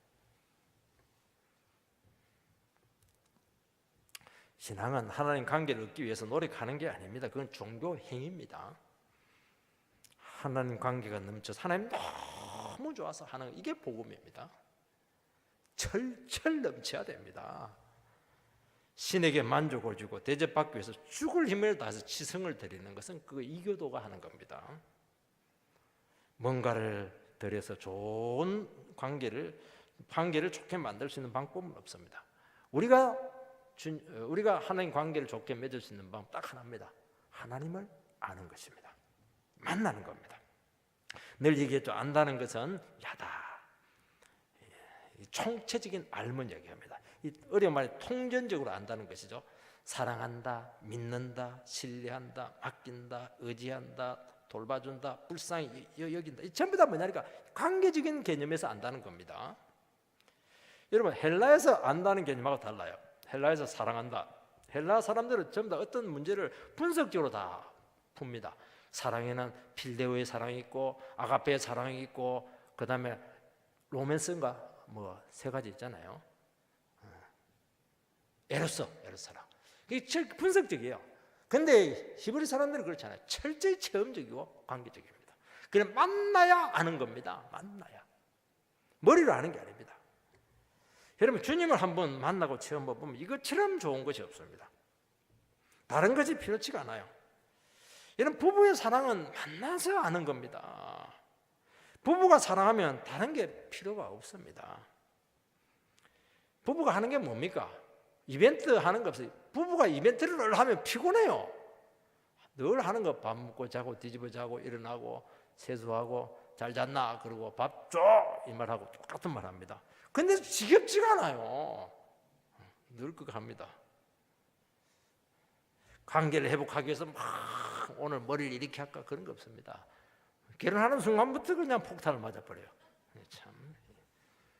신앙은 하나님 관계를 얻기 위해서 노력하는 게 아닙니다. 그건 종교 행위입니다. 하나님 관계가 넘쳐서 하나님 너무 좋아서 하는, 이게 복음입니다. 철철 넘쳐야 됩니다. 신에게 만족을 주고 대접받기 위해서 죽을 힘을 다해서 치성을 드리는 것은 그 이교도가 하는 겁니다. 뭔가를 들여서 좋은 관계를 좋게 만들 수 있는 방법은 없습니다. 우리가 하나님 관계를 좋게 맺을 수 있는 방법 딱 하나입니다. 하나님을 아는 것입니다. 만나는 겁니다. 늘 얘기했죠. 안다는 것은 야다. 총체적인 알문 얘기합니다. 이 어려운 말이 통전적으로 안다는 것이죠. 사랑한다, 믿는다, 신뢰한다, 맡긴다, 의지한다, 돌봐준다, 불쌍히 여긴다. 이 전부 다 뭐냐니까 관계적인 개념에서 안다는 겁니다. 여러분, 헬라에서 안다는 개념하고 달라요. 헬라에서 사랑한다. 헬라 사람들은 전부 다 어떤 문제를 분석적으로 다 풉니다. 사랑에는 필데오의 사랑이 있고 아가페의 사랑이 있고 그 다음에 로맨스인가 뭐 세 가지 있잖아요. 에로스 사랑. 이게 분석적이에요. 근데 히브리 사람들은 그렇잖아요. 철저히 체험적이고 관계적입니다. 그냥 만나야 아는 겁니다. 만나야. 머리로 아는 게 아닙니다. 여러분, 주님을 한번 만나고 체험해보면 이것처럼 좋은 것이 없습니다. 다른 것이 필요치가 않아요. 여러분, 부부의 사랑은 만나서 아는 겁니다. 부부가 사랑하면 다른 게 필요가 없습니다. 부부가 하는 게 뭡니까? 이벤트 하는 거 없어요. 부부가 이벤트를 늘 하면 피곤해요. 늘 하는 거 밥 먹고 자고 뒤집어 자고 일어나고 세수하고 잘 잤나 그러고 밥 줘 이 말하고 똑같은 말 합니다. 근데 지겹지가 않아요. 늘 그거 합니다. 관계를 회복하기 위해서 막 오늘 머리를 이렇게 할까 그런 거 없습니다. 결혼하는 순간부터 그냥 폭탄을 맞아버려요. 참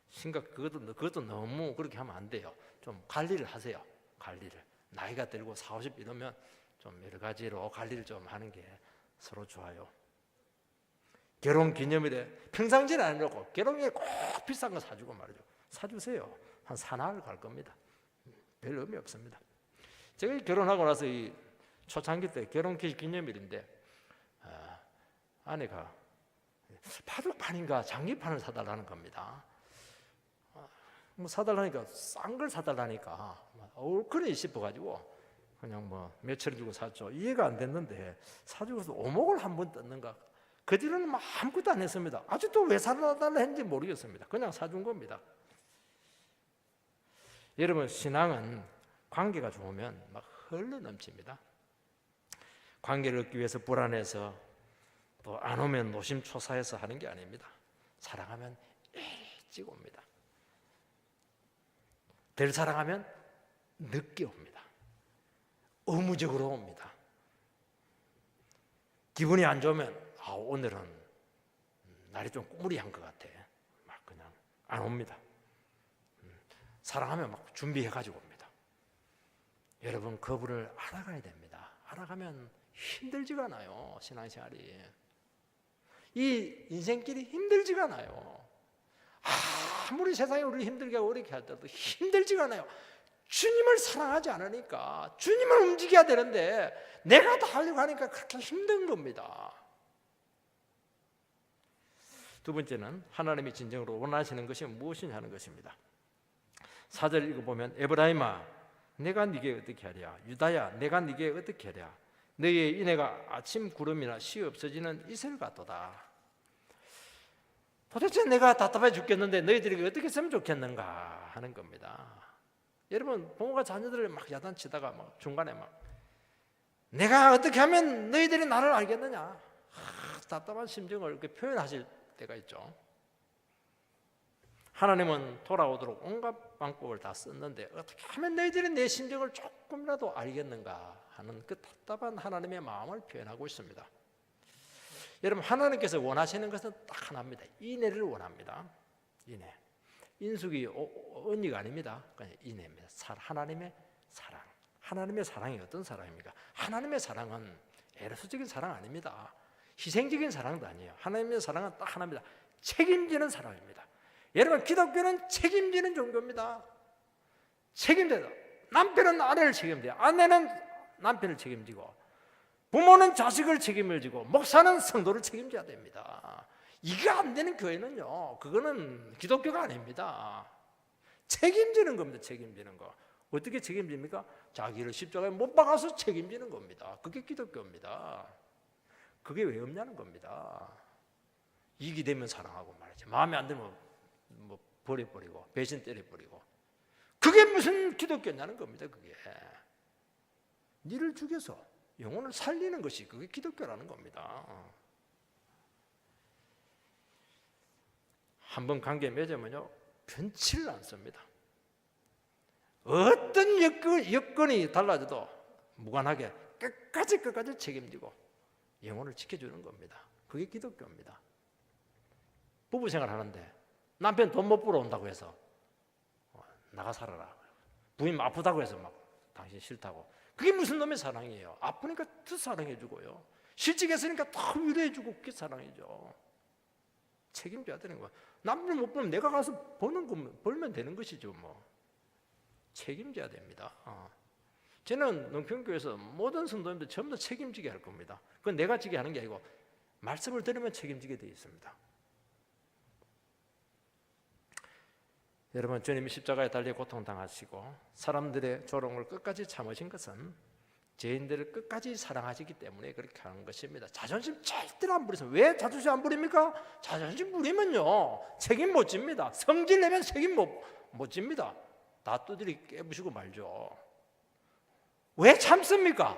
심각. 그것도 너무 그렇게 하면 안 돼요. 좀 관리를 하세요. 관리를. 나이가 들고 40, 50 이러면 좀 여러 가지로 관리를 좀 하는 게 서로 좋아요. 결혼 기념일에 평상시는 아니라고 결혼에 꼭 비싼 거 사주고 말이죠. 사주세요. 한 사나흘 갈 겁니다. 별 의미 없습니다. 제가 결혼하고 나서 이 초창기 때 결혼 기념일인데 아내가 바둑판인가 장기판을 사달라는 겁니다. 뭐 사달라니까 싼 걸 사달라니까 얼큰이 싶어가지고 그냥 뭐 몇천 원 주고 샀죠. 이해가 안 됐는데 사주고서 오목을 한 번 떴는가. 그 뒤로는 뭐 아무것도 안 했습니다. 아직도 왜 사달라 했는지 모르겠습니다. 그냥 사준 겁니다. 여러분, 신앙은 관계가 좋으면 막 흘러 넘칩니다. 관계를 얻기 위해서 불안해서 또 안 오면 노심초사해서 하는 게 아닙니다. 사랑하면 일찍 옵니다. 덜 사랑하면 늦게 옵니다. 의무적으로 옵니다. 기분이 안 좋으면 오늘은 날이 좀 꾸무리한 것 같아. 막 그냥 안 옵니다. 사랑하면 막 준비해가지고 옵니다. 여러분, 그분을 알아가야 됩니다. 알아가면 힘들지가 않아요. 신앙생활이. 이 인생길이 힘들지가 않아요. 아무리 세상이 우리를 힘들게 하고 어렵게 하더라도 힘들지가 않아요. 주님을 사랑하지 않으니까. 주님을 움직여야 되는데 내가 다 하려고 하니까 그렇게 힘든 겁니다. 두 번째는 하나님이 진정으로 원하시는 것이 무엇이냐 하는 것입니다. 4절 읽어보면 에브라임아 내가 네게 어떻게 하랴, 유다야 내가 네게 어떻게 하랴, 너희의 인애가 아침 구름이나 쉬 없어지는 이슬 같도다. 도대체 내가 답답해 죽겠는데 너희들이 어떻게 했으면 좋겠는가 하는 겁니다. 여러분, 부모가 자녀들을 막 야단치다가 막 중간에 막 내가 어떻게 하면 너희들이 나를 알겠느냐, 답답한 심정을 이렇게 표현하실 때가 있죠. 하나님은 돌아오도록 온갖 방법을 다 썼는데 어떻게 하면 너희들이 내 심정을 조금이라도 알겠는가 하는 그 답답한 하나님의 마음을 표현하고 있습니다. 여러분, 하나님께서 원하시는 것은 딱 하나입니다. 인애를 원합니다. 인애. 인숙이 언니가 아닙니다. 그냥 인애입니다. 하나님의 사랑. 하나님의 사랑이 어떤 사랑입니까? 하나님의 사랑은 에로스적인 사랑 아닙니다. 희생적인 사랑도 아니에요. 하나님의 사랑은 딱 하나입니다. 책임지는 사랑입니다. 여러분, 기독교는 책임지는 종교입니다. 책임져요. 남편은 아내를 책임져요. 아내는 남편을 책임지고, 부모는 자식을 책임을 지고, 목사는 성도를 책임져야 됩니다. 이게 안 되는 교회는요, 그거는 기독교가 아닙니다. 책임지는 겁니다. 책임지는 거. 어떻게 책임집니까? 자기를 십자가에 못 박아서 책임지는 겁니다. 그게 기독교입니다. 그게 왜 없냐는 겁니다. 이익이 되면 사랑하고 말이지, 마음에 안 들면 뭐 버려버리고 배신 때려버리고, 그게 무슨 기독교냐는 겁니다. 그게 니를 죽여서 영혼을 살리는 것이 그게 기독교라는 겁니다. 한번 관계 맺으면요, 변치를 않습니다. 어떤 여건이 달라져도 무관하게 끝까지 책임지고 영혼을 지켜주는 겁니다. 그게 기독교입니다. 부부 생활하는데 남편 돈 못 벌어온다고 해서 나가 살아라, 부인 아프다고 해서 막 당신 싫다고, 그게 무슨 놈의 사랑이에요? 아프니까 더 사랑해주고요, 실직했으니까 더 위로해주고, 그게 사랑이죠. 책임져야 되는 거야. 남편 못 벌면 내가 가서 벌면 되는 것이죠. 뭐 책임져야 됩니다. 저는 농평교에서 모든 성도님들 전부 다 책임지게 할 겁니다. 그건 내가 지게 하는 게 아니고 말씀을 들으면 책임지게 되어 있습니다. 여러분, 주님이 십자가에 달려 고통당하시고 사람들의 조롱을 끝까지 참으신 것은 죄인들을 끝까지 사랑하시기 때문에 그렇게 하는 것입니다. 자존심 절대로 안 부리세요. 왜 자존심 안 부립니까? 자존심 부리면요, 책임 못 집니다. 성질 내면 책임 못 집니다. 다 두드리 깨부시고 말죠. 왜 참습니까?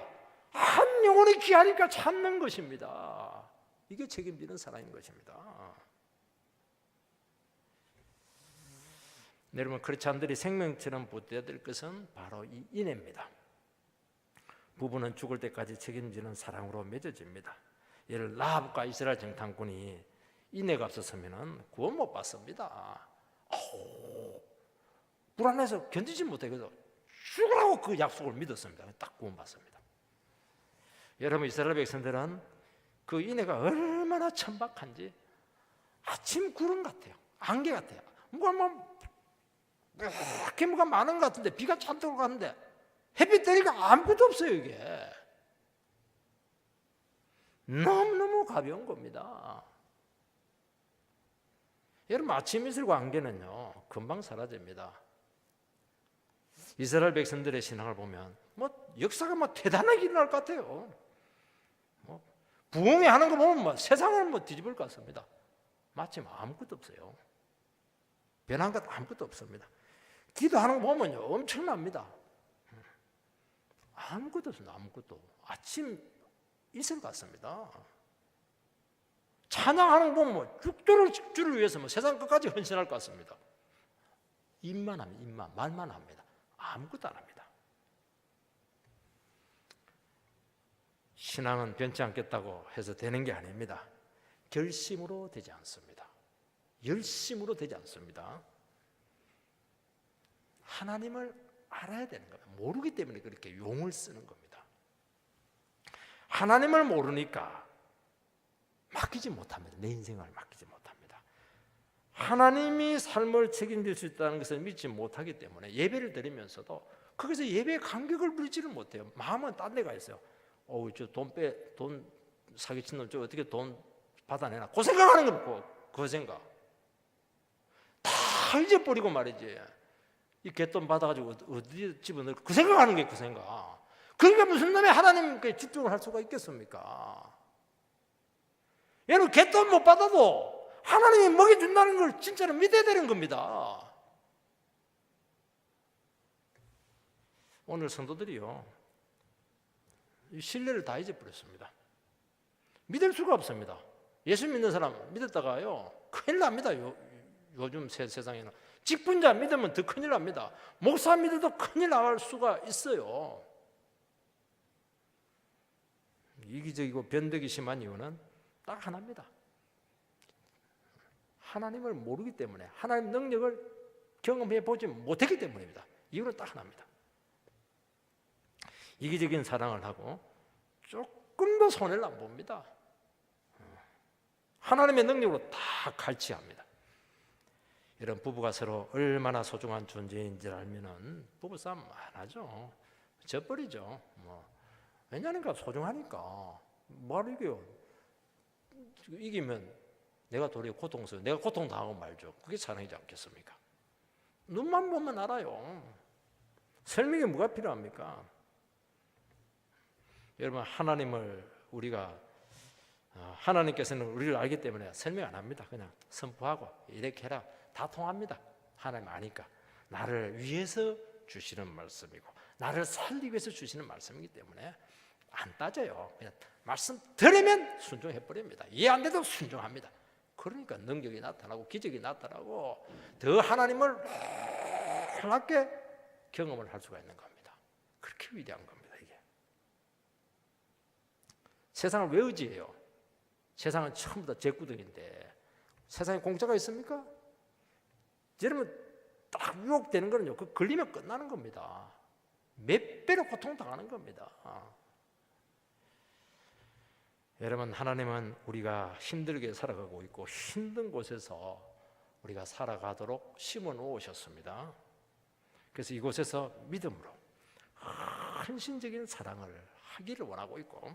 한 영혼이 귀하니까 참는 것입니다. 이게 책임지는 사랑인 것입니다. 여러분, 크리스찬들이 생명처럼 보태야 될 것은 바로 이 인애입니다. 부부는 죽을 때까지 책임지는 사랑으로 맺어집니다. 예를 라합과 이스라엘 정탐꾼이 인애가 없었으면 구원 못 받습니다. 불안해서 견디지 못해서 죽으라고 그 약속을 믿었습니다. 딱 구원 받습니다. 여러분, 이스라엘 백성들은 그 인애가 얼마나 천박한지 아침 구름 같아요. 안개 같아요. 이렇게 뭐가 많은 것 같은데, 비가 잔뜩 가는데 햇빛 때리니까 아무것도 없어요. 이게 너무너무 가벼운 겁니다. 여러분, 아침 이슬과 안개는요 금방 사라집니다. 이스라엘 백성들의 신앙을 보면 역사가 대단하게 일어날 것 같아요. 부흥회 하는 거 보면 세상을 뒤집을 것 같습니다. 마침 아무것도 없어요. 변한 것 아무것도 없습니다. 기도하는 거 보면요 엄청납니다. 아무것도 없습니다. 아무것도. 아침 이슬 같습니다. 찬양하는 거 보면 주를 위해서 세상 끝까지 헌신할 것 같습니다. 입만 합니다. 말만 합니다. 아무것도 안 합니다. 신앙은 변치 않겠다고 해서 되는 게 아닙니다. 결심으로 되지 않습니다. 열심으로 되지 않습니다. 하나님을 알아야 되는 겁니다. 모르기 때문에 그렇게 용을 쓰는 겁니다. 하나님을 모르니까 맡기지 못합니다. 내 인생을 맡기지 못합니다. 하나님이 삶을 책임질 수 있다는 것을 믿지 못하기 때문에 예배를 드리면서도 거기서 예배의 간격을 부리지를 못해요. 마음은 딴 데가 있어요. 저 돈 사기친 놈 저 어떻게 돈 받아내나, 그 생각하는 거고, 그 생각 다 잊어버리고 말이지, 이 갯돈 받아가지고 어디 집어넣을까, 그 생각하는 게 그 생각. 그러니까 무슨 놈의 하나님께 집중을 할 수가 있겠습니까? 여러분 갯돈 못 받아도 하나님이 먹여준다는 걸 진짜로 믿어야 되는 겁니다. 오늘 성도들이요, 신뢰를 다 잊어버렸습니다. 믿을 수가 없습니다. 예수 믿는 사람 믿었다가요 큰일 납니다. 요즘 세상에는 직분자 믿으면 더 큰일 납니다. 목사 믿어도 큰일 날 수가 있어요. 이기적이고 변덕이 심한 이유는 딱 하나입니다. 하나님을 모르기 때문에, 하나님 능력을 경험해 보지 못했기 때문입니다. 이유는 딱 하나입니다. 이기적인 사랑을 하고 조금 더 손해를 안 봅니다. 하나님의 능력으로 다 갈취합니다. 이런 부부가 서로 얼마나 소중한 존재인지를 알면은 부부싸움 안 하죠. 져버리죠. 왜냐니까 소중하니까. 뭘 이겨요? 이기면 내가 도리어 고통스러워. 내가 고통당하고 말죠. 그게 사랑이지 않겠습니까? 눈만 보면 알아요. 설명이 뭐가 필요합니까? 여러분 하나님을 우리가 하나님께서는 우리를 알기 때문에 설명 안 합니다. 그냥 선포하고 이렇게 해라. 다 통합니다. 하나님 아니까. 나를 위해서 주시는 말씀이고 나를 살리기 위해서 주시는 말씀이기 때문에 안 따져요. 그냥 말씀 들으면 순종해버립니다. 이해 안 돼도 순종합니다. 그러니까 능력이 나타나고 기적이 나타나고 더 하나님을 놀랍게 경험을 할 수가 있는 겁니다. 그렇게 위대한 겁니다. 이게 세상을 왜 의지해요? 세상은 처음부터 제구덕인데 세상에 공짜가 있습니까? 여러분 딱 유혹되는 거는요, 그 걸리면 끝나는 겁니다. 몇 배로 고통당하는 겁니다. 여러분 하나님은 우리가 힘들게 살아가고 있고 힘든 곳에서 우리가 살아가도록 심어 놓으셨습니다. 그래서 이곳에서 믿음으로 헌신적인 사랑을 하기를 원하고 있고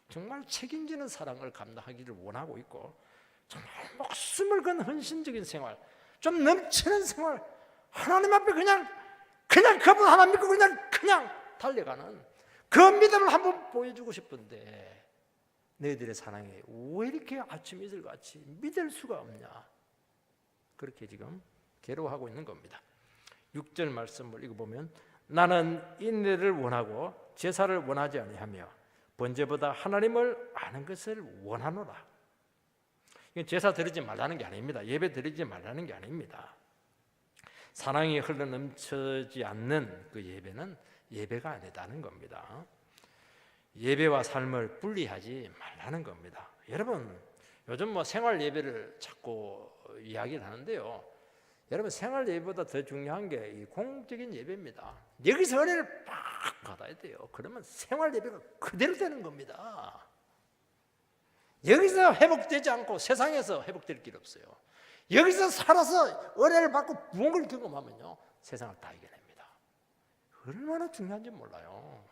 정말 책임지는 사랑을 감당하기를 원하고 있고 정말 목숨을 건 헌신적인 생활, 좀 넘치는 생활, 하나님 앞에 그냥 그분 하나 믿고 그냥 달려가는 그 믿음을 한번 보여주고 싶은데 너희들의 사랑이 왜 이렇게 아침 이슬같이 믿을 수가 없냐? 그렇게 지금 괴로워하고 있는 겁니다. 6절 말씀을 읽어보면 나는 인내를 원하고 제사를 원하지 아니하며 번제보다 하나님을 아는 것을 원하노라. 이건 제사 드리지 말라는 게 아닙니다. 예배 드리지 말라는 게 아닙니다. 사랑이 흘러넘치지 않는 그 예배는 예배가 아니다는 겁니다. 예배와 삶을 분리하지 말라는 겁니다. 여러분 요즘 생활 예배를 자꾸 이야기를 하는데요, 여러분 생활 예배보다 더 중요한 게 이 공적인 예배입니다. 여기서 은혜를 팍 받아야 돼요. 그러면 생활 예배가 그대로 되는 겁니다. 여기서 회복되지 않고 세상에서 회복될 길 없어요. 여기서 살아서 은혜를 받고 부흥을 경험하면요 세상을 다 이겨냅니다. 얼마나 중요한지 몰라요.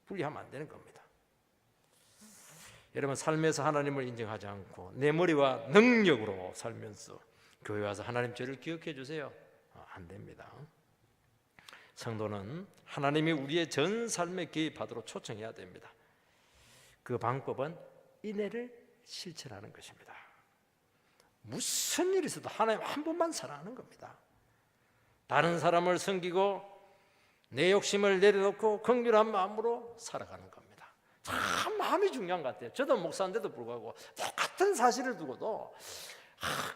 분리하면 안 되는 겁니다. 여러분 삶에서 하나님을 인정하지 않고 내 머리와 능력으로 살면서 교회 와서 하나님 저를 기억해 주세요. 안 됩니다. 성도는 하나님이 우리의 전 삶에 개입하도록 초청해야 됩니다. 그 방법은 인내를 실천하는 것입니다. 무슨 일이 있어도 하나님 한 분만 사랑하는 겁니다. 다른 사람을 섬기고 내 욕심을 내려놓고 긍휼한 마음으로 살아가는 겁니다. 참 마음이 중요한 것 같아요. 저도 목사인데도 불구하고 똑같은 사실을 두고도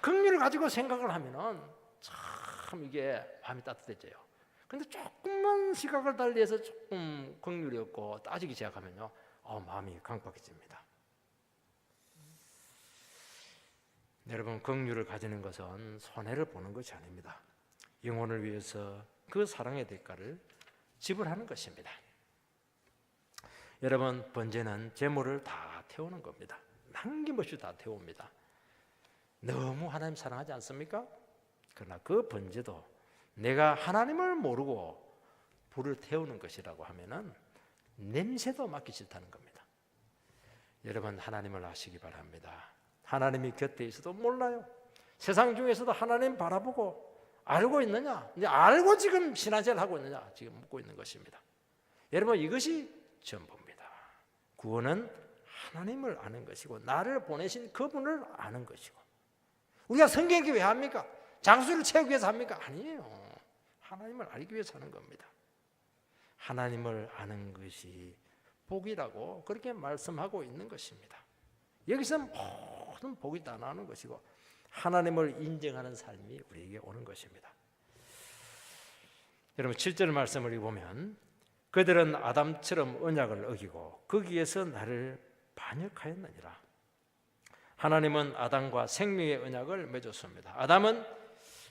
긍휼을 가지고 생각을 하면은 참 이게 마음이 따뜻해져요. 근데 조금만 시각을 달리해서 조금 긍휼이 없고 따지기 시작하면요 마음이 강팍해집니다. 여러분 긍휼을 가지는 것은 손해를 보는 것이 아닙니다. 영혼을 위해서 그 사랑의 대가를 지불하는 것입니다. 여러분 번제는 재물을 다 태우는 겁니다. 남김없이 다 태웁니다. 너무 하나님 사랑하지 않습니까? 그러나 그 번제도 내가 하나님을 모르고 불을 태우는 것이라고 하면은 냄새도 맡기 싫다는 겁니다. 여러분 하나님을 아시기 바랍니다. 하나님이 곁에 있어도 몰라요. 세상 중에서도 하나님 바라보고 알고 있느냐? 이제 알고 지금 신앙생활 하고 있느냐? 지금 묻고 있는 것입니다. 여러분, 이것이 전부입니다. 구원은 하나님을 아는 것이고 나를 보내신 그분을 아는 것이고. 우리가 성경에 왜 합니까? 장수를 채우기 위해서 합니까? 아니에요. 하나님을 알기 위해서 하는 겁니다. 하나님을 아는 것이 복이라고 그렇게 말씀하고 있는 것입니다. 여기서 모든 복이 다 나오는 것이고 하나님을 인정하는 삶이 우리에게 오는 것입니다. 여러분 7절 말씀을 보면 그들은 아담처럼 언약을 어기고 거기에서 나를 반역하였느니라. 하나님은 아담과 생명의 언약을 맺었습니다. 아담은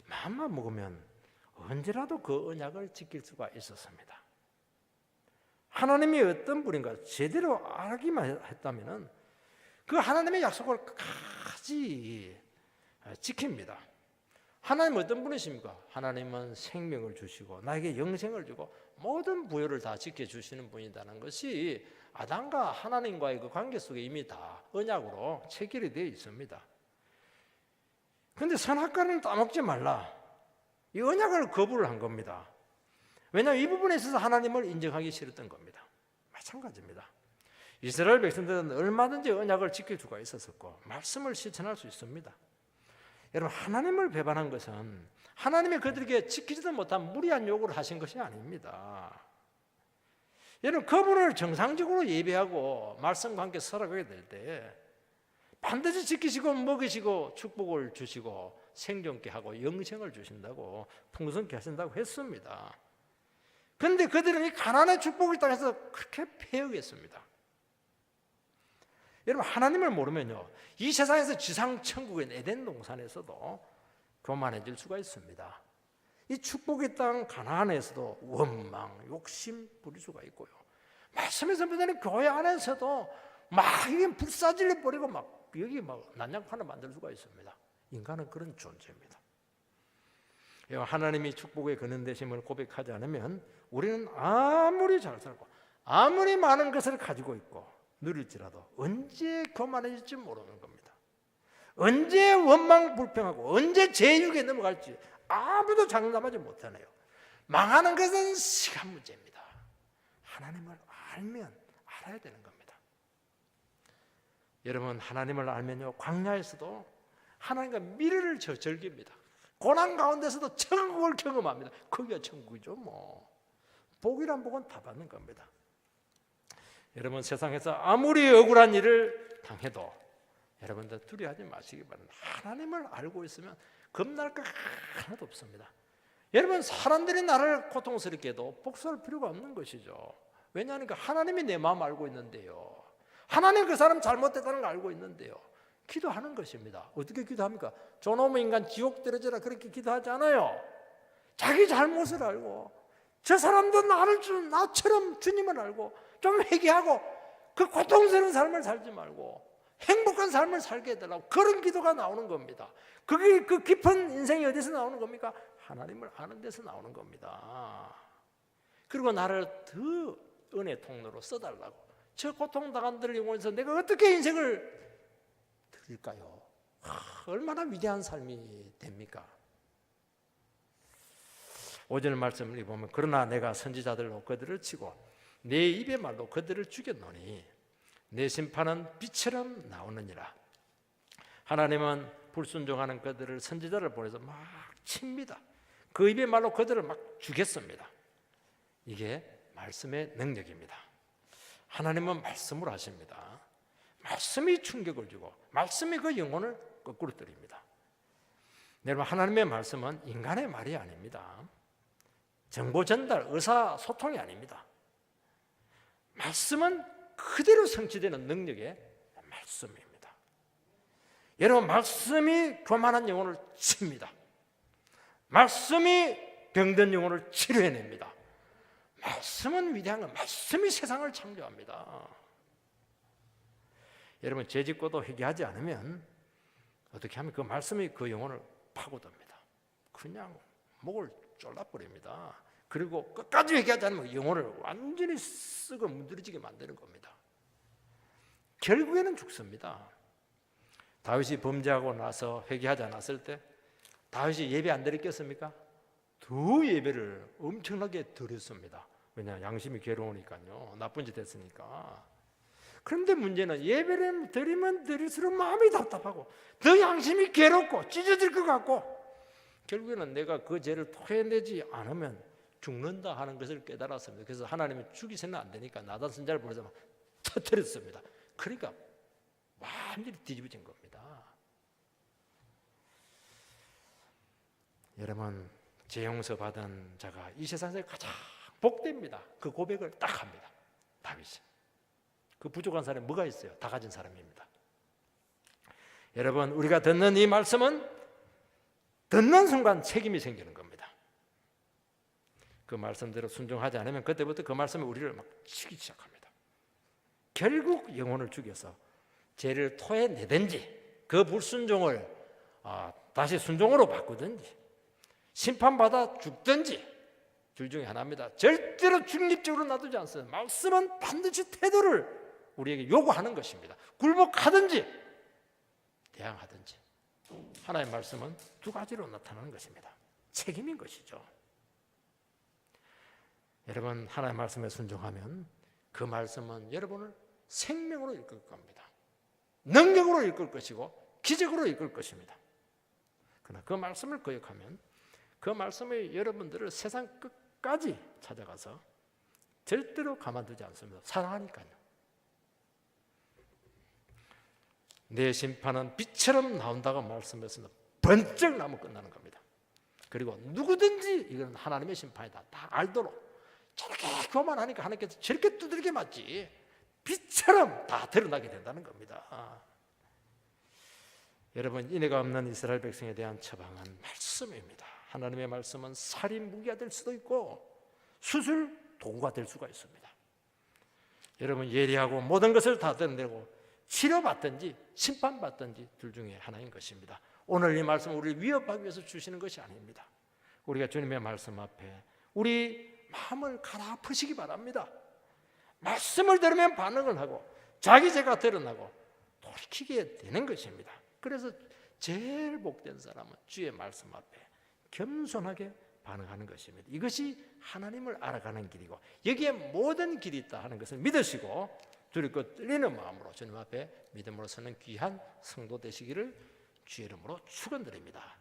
마음만 먹으면 언제라도 그 언약을 지킬 수가 있었습니다. 하나님이 어떤 분인가 제대로 알기만 했다면 그 하나님의 약속을 끝까지 지킵니다. 하나님 어떤 분이십니까? 하나님은 생명을 주시고 나에게 영생을 주고 모든 부여를 다 지켜주시는 분이라는 것이 아담과 하나님과의 그 관계 속에 이미 다 언약으로 체결이 되어 있습니다. 그런데 선악과는 따먹지 말라, 이 언약을 거부를 한 겁니다. 왜냐하면 이 부분에 있어서 하나님을 인정하기 싫었던 겁니다. 마찬가지입니다. 이스라엘 백성들은 얼마든지 언약을 지킬 수가 있었고 말씀을 실천할 수 있습니다. 여러분, 하나님을 배반한 것은 하나님이 그들에게 지키지도 못한 무리한 요구를 하신 것이 아닙니다. 여러분, 그분을 정상적으로 예배하고 말씀과 함께 살아가게 될 때 반드시 지키시고 먹이시고 축복을 주시고 생존케 하고 영생을 주신다고 풍성케 하신다고 했습니다. 그런데 그들은 이 가난의 축복을 땅에서 그렇게 패역했습니다. 여러분, 하나님을 모르면요, 이 세상에서 지상천국인 에덴 동산에서도 교만해질 수가 있습니다. 이 축복의 땅 가나안에서도 원망, 욕심 부릴 수가 있고요. 말씀에서 보면 교회 안에서도 막 이게 불사질러 버리고 막 여기 막 난장판을 만들 수가 있습니다. 인간은 그런 존재입니다. 하나님이 축복의 근원되심을 고백하지 않으면 우리는 아무리 잘 살고 아무리 많은 것을 가지고 있고 누릴지라도 언제 교만해질지 모르는 겁니다. 언제 원망 불평하고 언제 제육에 넘어갈지 아무도 장담하지 못하네요. 망하는 것은 시간 문제입니다. 하나님을 알면 알아야 되는 겁니다. 여러분, 하나님을 알면요, 광야에서도 하나님과 미래를 즐깁니다. 고난 가운데서도 천국을 경험합니다. 거기가 천국이죠. 뭐 복이란 복은 다 받는 겁니다. 여러분, 세상에서 아무리 억울한 일을 당해도 여러분들 두려워하지 마시기 바랍니다. 하나님을 알고 있으면 겁날 것 하나도 없습니다. 여러분, 사람들이 나를 고통스럽게 해도 복수할 필요가 없는 것이죠. 왜냐하면 하나님이 내 마음 알고 있는데요, 하나님 그 사람 잘못됐다는 걸 알고 있는데요, 기도하는 것입니다. 어떻게 기도합니까? 저놈의 인간 지옥 떨어져라 그렇게 기도하지 않아요. 자기 잘못을 알고 저 사람도 나처럼 주님을 알고 좀 회개하고 그 고통스러운 삶을 살지 말고 행복한 삶을 살게 해달라고, 그런 기도가 나오는 겁니다. 그게 그 깊은 인생이 어디서 나오는 겁니까? 하나님을 아는 데서 나오는 겁니다. 그리고 나를 더 은혜 통로로 써달라고, 저 고통당한 들을 이용해서 내가 어떻게 인생을 드릴까요? 얼마나 위대한 삶이 됩니까? 5절 말씀을 보면 그러나 내가 선지자들로 그들을 치고 내 입의 말로 그들을 죽였노니 내 심판은 빛처럼 나오느니라. 하나님은 불순종하는 그들을 선지자를 보내서 막 칩니다. 그 입의 말로 그들을 막 죽였습니다. 이게 말씀의 능력입니다. 하나님은 말씀으로 하십니다. 말씀이 충격을 주고 말씀이 그 영혼을 거꾸로 때립니다. 여러분, 하나님의 말씀은 인간의 말이 아닙니다. 정보 전달, 의사소통이 아닙니다. 말씀은 그대로 성취되는 능력의 말씀입니다. 여러분, 말씀이 교만한 영혼을 칩니다. 말씀이 병든 영혼을 치료해냅니다. 말씀은 위대한 것, 말씀이 세상을 창조합니다. 여러분, 죄짓고도 회개하지 않으면 어떻게 하면 그 말씀이 그 영혼을 파고듭니다. 그냥 목을 졸라버립니다. 그리고 끝까지 회개하지 않으면 영혼을 완전히 썩어 문드러지게 만드는 겁니다. 결국에는 죽습니다. 다윗이 범죄하고 나서 회개하지 않았을 때 다윗이 예배 안 드렸겠습니까? 두 예배를 엄청나게 드렸습니다. 왜냐, 양심이 괴로우니까요. 나쁜 짓 했으니까. 그런데 문제는 예배를 드리면 드릴수록 마음이 답답하고 더 양심이 괴롭고 찢어질 것 같고 결국에는 내가 그 죄를 토해내지 않으면 죽는다 하는 것을 깨달았습니다. 그래서 하나님이 죽이서는 안 되니까 나단 선자를 보내서 터뜨렸습니다. 그러니까 완전히 뒤집어진 겁니다. 여러분, 죄 용서 받은 자가 이 세상에서 가장 복됩니다. 그 고백을 딱 합니다. 다윗이. 그 부족한 사람이 뭐가 있어요? 다 가진 사람입니다. 여러분, 우리가 듣는 이 말씀은 듣는 순간 책임이 생기는 겁니다. 그 말씀대로 순종하지 않으면 그때부터 그 말씀이 우리를 막 치기 시작합니다. 결국 영혼을 죽여서 죄를 토해내든지 그 불순종을 다시 순종으로 바꾸든지 심판받아 죽든지 둘 중에 하나입니다. 절대로 중립적으로 놔두지 않습니다. 말씀은 반드시 태도를 우리에게 요구하는 것입니다. 굴복하든지 대항하든지 하나님의 말씀은 두 가지로 나타나는 것입니다. 책임인 것이죠. 여러분, 하나님의 말씀에 순종하면 그 말씀은 여러분을 생명으로 이끌 겁니다. 능력으로 이끌 것이고 기적으로 이끌 것입니다. 그러나 그 말씀을 거역하면 그 말씀이 여러분들을 세상 끝까지 찾아가서 절대로 가만두지 않습니다. 사랑하니까요. 내 심판은 빛처럼 나온다고 말씀했으면 번쩍 나면 끝나는 겁니다. 그리고 누구든지 이건 하나님의 심판이다 다 알도록 저렇게 교만하니까 하나님께서 저렇게 두들겨 맞지 빛처럼 다 드러나게 된다는 겁니다. 여러분, 인애가 없는 이스라엘 백성에 대한 처방은 말씀입니다. 하나님의 말씀은 살인 무기가 될 수도 있고 수술 도구가 될 수가 있습니다. 여러분, 예리하고 모든 것을 다 드러내고 치료받든지 심판받든지 둘 중에 하나인 것입니다. 오늘 이 말씀은 우리를 위협하기 위해서 주시는 것이 아닙니다. 우리가 주님의 말씀 앞에 우리 마음을 갈아엎으시기 바랍니다. 말씀을 들으면 반응을 하고 자기 죄가 드러나고 돌이키게 되는 것입니다. 그래서 제일 복된 사람은 주의 말씀 앞에 겸손하게 반응하는 것입니다. 이것이 하나님을 알아가는 길이고 여기에 모든 길이 있다 하는 것을 믿으시고 두렵고 떨리는 마음으로 주님 앞에 믿음으로 서는 귀한 성도 되시기를 주의 이름으로 축원드립니다.